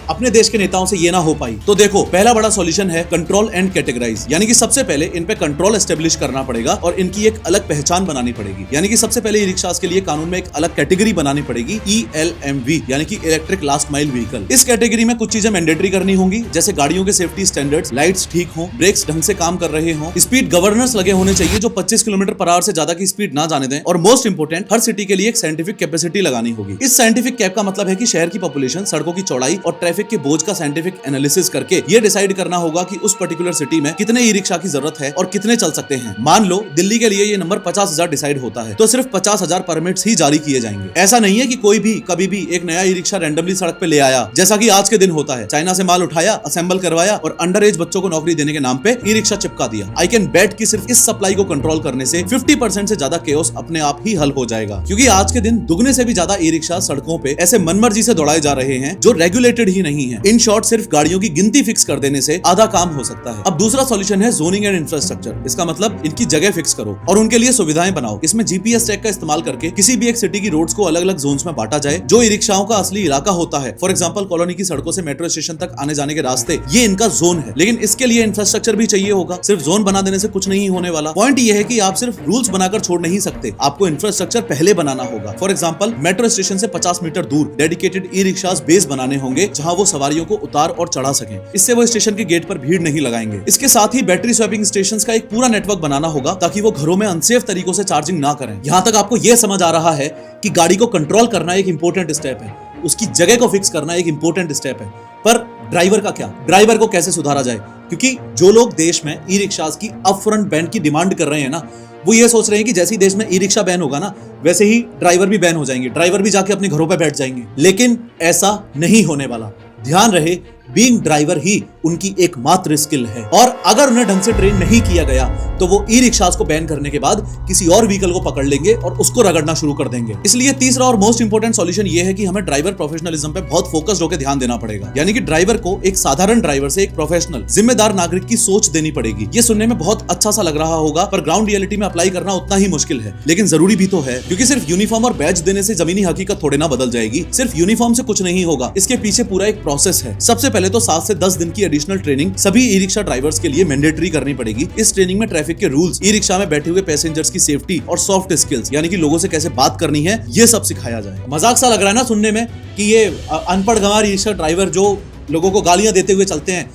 अपने देश के नेताओं से ये ना हो पाई। तो देखो, पहला बड़ा सॉल्यूशन है कंट्रोल एंड कैटेगराइज, यानी कि सबसे पहले इन पे कंट्रोल एस्टेब्लिश करना पड़ेगा और इनकी एक अलग पहचान बनानी पड़ेगी। यानी कि सबसे पहले ई रिक्शास के लिए कानून में एक अलग कैटेगरी बनानी पड़ेगी, ELMV, यानी कि इलेक्ट्रिक लास्ट माइल व्हीकल। इस कैटेगरी में कुछ चीजें मैंडेटरी करनी होंगी, जैसे गाड़ियों के सेफ्टी स्टैंडर्ड्स, लाइट्स ठीक हो, ब्रेक्स ढंग से काम कर रहे हो, स्पीड गवर्नर्स लगे होने चाहिए जो 25 किलोमीटर पर आवर से ज्यादा की स्पीड ना जाने दें, और मोस्ट इंपोर्टेंट, हर सिटी के लिए एक साइंटिफिक कैपेसिटी लगानी होगी। इस साइंटिफिक कैप का मतलब है कि शहर की पॉपुलेशन, सड़कों की चौड़ाई और ट्रैफिक के बोझ का साइंटिफिक एनालिसिस करके ये डिसाइड करना होगा कि उस पर्टिकुलर सिटी में कितने ई रिक्शा की जरूरत है और कितने चल सकते हैं। मान लो दिल्ली के लिए ये नंबर 50,000 डिसाइड होता है, तो सिर्फ 50,000 परमिट्स ही जारी किए जाएंगे। ऐसा नहीं है कि कोई भी कभी भी एक नया ई रिक्शा रैंडमली सड़क पे ले आया, जैसा कि आज के दिन होता है। चाइना से माल उठाया, असेंबल करवाया और अंडर एज बच्चों को नौकरी देने के नाम पे ई रिक्शा चिपका दिया। आई कैन बेट कि सिर्फ इस सप्लाई को कंट्रोल करने से 50% से ज्यादा केओस अपने आप ही हल हो जाएगा। क्योंकि आज के दिन दुगने से भी ज्यादा ई रिक्शा सड़कों पे ऐसे मनमर्जी से दौड़ाए जा रहे हैं जो रेगुलेटेड ही नहीं है। इन शॉर्ट, सिर्फ गाड़ियों की गिनती फिक्स कर देने से आधा काम हो सकता है। अब दूसरा सॉल्यूशन है जोनिंग एंड इंफ्रास्ट्रक्चर। इसका मतलब इनकी जगह फिक्स करो और उनके लिए सुविधाएं बनाओ। इसमें जीपीएस टैग का इस्तेमाल करके किसी भी एक सिटी की रोड्स को अलग अलग जोन्स में बांटा जाए जो ई रिक्शाओं का असली इलाका होता है। फॉर एग्जांपल, कॉलोनी की सड़कों से मेट्रो स्टेशन तक आने जाने के रास्ते, ये इनका जोन है। लेकिन इसके लिए इंफ्रास्ट्रक्चर भी चाहिए होगा। सिर्फ जोन बना देने से कुछ नहीं होने वाला। पॉइंट ये है कि आप सिर्फ रूल्स बनाकर छोड़ नहीं सकते, आपको इंफ्रास्ट्रक्चर पहले बनाना होगा। फॉर एग्जांपल, मेट्रो स्टेशन से 50 मीटर दूर डेडिकेटेड ई रिक्शास बेस बनाने होंगे जहां वो सवारियों को उतार और चढ़ा सकें। इससे वो स्टेशन के गेट पर भीड़ नहीं लगाएंगे। इसके साथ ही बैटरी स्वैपिंग स्टेशंस का एक पूरा नेटवर्क बनाना होगा ताकि वो घरों में अनसेफ तरीकों से चार्जिंग ना करें। यहाँ तक आपको ये समझ आ रहा है कि गाड़ी को कंट्रोल करना एक इंपॉर्टेंट स्टेप है, उसकी जगह को फिक्स करना एक इंपॉर्टेंट स्टेप है। पर ड्राइवर का क्या? ड्राइवर को कैसे सुधारा जाए? क्योंकि जो लोग देश में ई रिक्शास की अपफ्रंट बैन की डिमांड कर रहे हैं ना, वो ये सोच रहे हैं कि जैसे ही देश में ई रिक्शा बैन होगा ना, वैसे ही ड्राइवर भी बैन हो जाएंगे, ड्राइवर भी जाके अपने घरों पे बैठ जाएंगे। लेकिन ऐसा नहीं होने वाला। ध्यान रहे, बीइंग ड्राइवर ही उनकी एकमात्र स्किल है, और अगर उन्हें ढंग से ट्रेन नहीं किया गया तो वो ई रिक्शास को बैन करने के बाद किसी और व्हीकल को पकड़ लेंगे और उसको रगड़ना शुरू कर देंगे। इसलिए तीसरा और मोस्ट इंपोर्टेंट सॉल्यूशन ये है कि हमें ड्राइवर प्रोफेशनलिज्म पे बहुत फोकस्ड होकर ध्यान देना पड़ेगा। यानी कि ड्राइवर को एक साधारण ड्राइवर से एक प्रोफेशनल, जिम्मेदार नागरिक की सोच देनी पड़ेगी। ये सुनने में बहुत अच्छा सा लग रहा होगा, पर ग्राउंड रियलिटी में अप्लाई करना उतना ही मुश्किल है, लेकिन जरूरी भी तो है। क्योंकि सिर्फ यूनिफॉर्म और बैज देने से जमीनी हकीकत थोड़े ना बदल जाएगी। सिर्फ यूनिफॉर्म से कुछ नहीं होगा, इसके पीछे पूरा एक प्रोसेस है। सबसे पहले तो 7 से 10 दिन की एडिशनल ट्रेनिंग सभी ई रिक्शा ड्राइवर्स के लिए मैंडेटरी करनी पड़ेगी। इस ट्रेनिंग में ट्रैफिक के रूल्स, ई रिक्शा में बैठे हुए पैसेंजर्स की सेफ्टी और सॉफ्ट स्किल्स, यानी कि लोगों से कैसे बात करनी है, ये सब सिखाया जाए। मजाक सा लग रहा है ना सुनने में कि ये अनपढ़ गंवार ई रिक्शा ड्राइवर जो लोगों को गालियां देते हुए चलते हैं,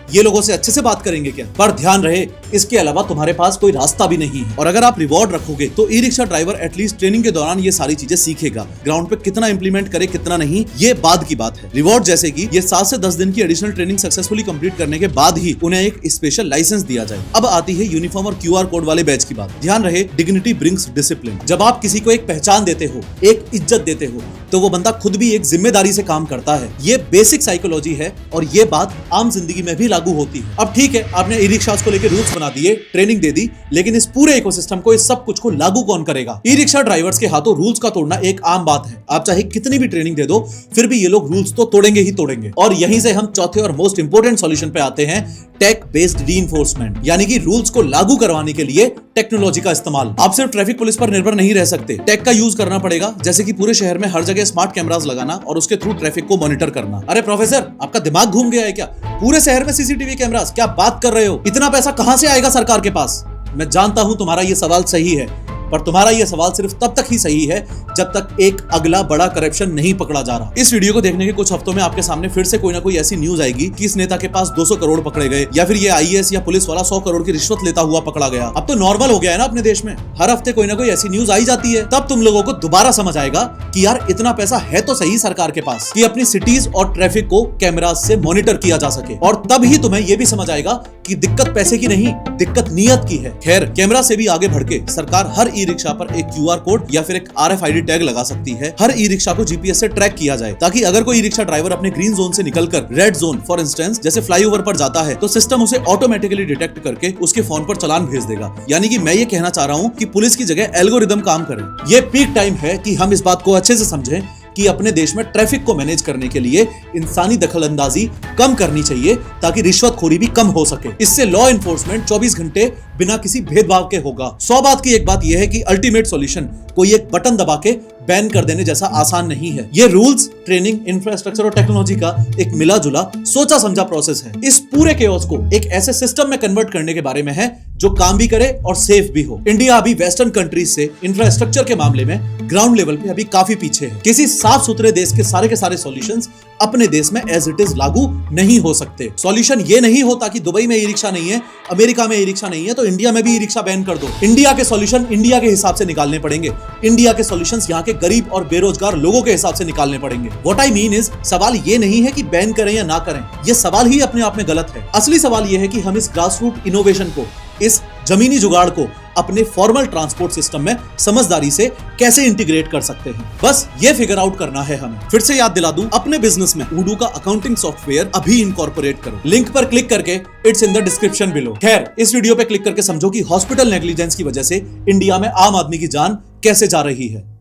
ये लोगों से अच्छे से बात करेंगे क्या? पर ध्यान रहे, इसके अलावा तुम्हारे पास कोई रास्ता भी नहीं है। और अगर आप रिवॉर्ड रखोगे तो e rickshaw driver at least training के दौरान ये सारी चीजें सीखेगा। ग्राउंड पे कितना इंप्लीमेंट करे कितना नहीं, ये बाद की बात है। रिवॉर्ड जैसे कि ये 7 से 10 दिन की एडिशनल ट्रेनिंग सक्सेसफुली कंप्लीट करने के बाद ही उन्हें एक स्पेशल लाइसेंस दिया जाए। अब आती है यूनिफॉर्म और QR कोड वाले बैच की बात। ध्यान रहे, डिग्निटी ब्रिंग्स डिसिप्लिन। जब आप किसी को एक पहचान देते हो, एक इज्जत देते हो, तो वो बंदा खुद भी एक जिम्मेदारी से काम करता है। ये बेसिक साइकोलॉजी है और ये बात आम जिंदगी में भी लागू होती है। अब ठीक है, आपने ई रिक्शास को लेकर रूल्स बना दिए, ट्रेनिंग दे दी, लेकिन इस पूरे इकोसिस्टम को, इस सब कुछ को लागू कौन करेगा? ई रिक्शा ड्राइवर्स के हाथों रूल्स का तोड़ना एक आम बात है। आप चाहे कितनी भी ट्रेनिंग दे दो, फिर भी ये लोग रूल्स तो तोड़ेंगे ही तोड़ेंगे। और यहीं से हम चौथे और मोस्ट इंपोर्टेंट सॉल्यूशन पे आते हैं, टेक बेस्ड रीइंफोर्समेंट, यानी कि रूल्स को लागू करवाने के लिए टेक्नोलॉजी का इस्तेमाल। आप सिर्फ ट्रैफिक पुलिस पर निर्भर नहीं रह सकते, टेक का यूज करना पड़ेगा, जैसे कि पूरे शहर में हर जगह स्मार्ट कैमरास लगाना और उसके थ्रू ट्रैफिक को मॉनिटर करना। अरे प्रोफेसर, आपका दिमाग घूम गया है क्या? पूरे शहर में CCTV कैमरास, क्या बात कर रहे हो? इतना पैसा कहां से आएगा सरकार के पास? मैं जानता हूं तुम्हारा ये सवाल सही है, पर तुम्हारा यह सवाल सिर्फ तब तक ही सही है जब तक एक अगला बड़ा करप्शन नहीं पकड़ा जा रहा। इस वीडियो को देखने के कुछ हफ्तों में आपके सामने फिर से कोई ना कोई ऐसी न्यूज आएगी कि इस नेता के पास 200 करोड़ पकड़े गए, या फिर ये IAS या पुलिस वाला 100 करोड़ की रिश्वत लेता हुआ पकड़ा गया। अब तो नॉर्मल हो गया है ना अपने देश में, हर हफ्ते कोई ना कोई ऐसी न्यूज आई जाती है। तब तुम लोगों को दोबारा समझ आएगा कि यार इतना पैसा है तो सही सरकार के पास कि अपनी सिटीज और ट्रैफिक को कैमरा से मॉनिटर किया जा सके। और तब ही तुम्हें यह भी समझ आएगा कि दिक्कत पैसे की नहीं, दिक्कत नियत की है। खैर, कैमरा से भी आगे बढ़ के सरकार हर ई रिक्शा पर एक QR कोड या फिर एक RFID टैग लगा सकती है। हर ई रिक्शा को GPS से ट्रैक किया जाए, ताकि अगर कोई ई रिक्शा ड्राइवर अपने ग्रीन जोन से निकलकर रेड जोन, फॉर इंस्टेंस जैसे फ्लाईओवर पर जाता है, तो सिस्टम उसे ऑटोमेटिकली डिटेक्ट करके उसके फोन पर चालान भेज देगा। यानी कि मैं ये कहना चाह रहा हूँ कि पुलिस की जगह एल्गोरिदम काम करे। ये पीक टाइम है कि हम इस बात को अच्छे से समझें कि अपने देश में ट्रैफिक को मैनेज करने के लिए इंसानी दखलंदाजी कम करनी चाहिए, ताकि रिश्वतखोरी भी कम हो सके। इससे लॉ एनफोर्समेंट 24 घंटे बिना किसी भेदभाव के होगा। 100 बात की एक बात यह है कि अल्टीमेट सॉल्यूशन कोई एक बटन दबा के बैन कर देने जैसा आसान नहीं है। ये रूल्स, ट्रेनिंग, इंफ्रास्ट्रक्चर और टेक्नोलॉजी का एक मिला जुला, सोचा समझा प्रोसेस है। इस पूरे केओस को एक ऐसे सिस्टम में कन्वर्ट करने के बारे में है जो काम भी करे और सेफ भी हो। इंडिया अभी वेस्टर्न कंट्रीज से इंफ्रास्ट्रक्चर के मामले में ग्राउंड लेवल पे अभी काफी पीछे है। किसी साफ सुथरे देश के सारे सॉल्यूशंस अपने देश में एज इट इज लागू नहीं हो सकते। सॉल्यूशन ये नहीं होता कि दुबई में ई रिक्शा नहीं है, अमेरिका में ई रिक्शा नहीं है, तो इंडिया में भी ई रिक्शा बैन कर दो। इंडिया के सॉल्यूशन इंडिया के हिसाब से निकालने पड़ेंगे। इंडिया के सॉल्यूशंस यहाँ के गरीब और बेरोजगार लोगों के हिसाब से निकालने पड़ेंगे। व्हाट आई मीन इज, सवाल ये नहीं है कि बैन करें या ना करें, ये सवाल ही अपने आप में गलत है। असली सवाल ये है कि हम इस ग्रासरूट इनोवेशन को, इस जमीनी जुगाड़ को अपने फॉर्मल ट्रांसपोर्ट सिस्टम में समझदारी से कैसे इंटीग्रेट कर सकते हैं। बस ये फिगर आउट करना है हमें। फिर से याद दिला दूं, अपने बिजनेस में उडू का अकाउंटिंग सॉफ्टवेयर अभी इनकॉर्पोरेट करो। लिंक पर क्लिक करके, it's in the description below. खैर, इस वीडियो पे क्लिक करके समझो कि हॉस्पिटल नेग्लिजेंस की वजह से इंडिया में आम आदमी की जान कैसे जा रही है।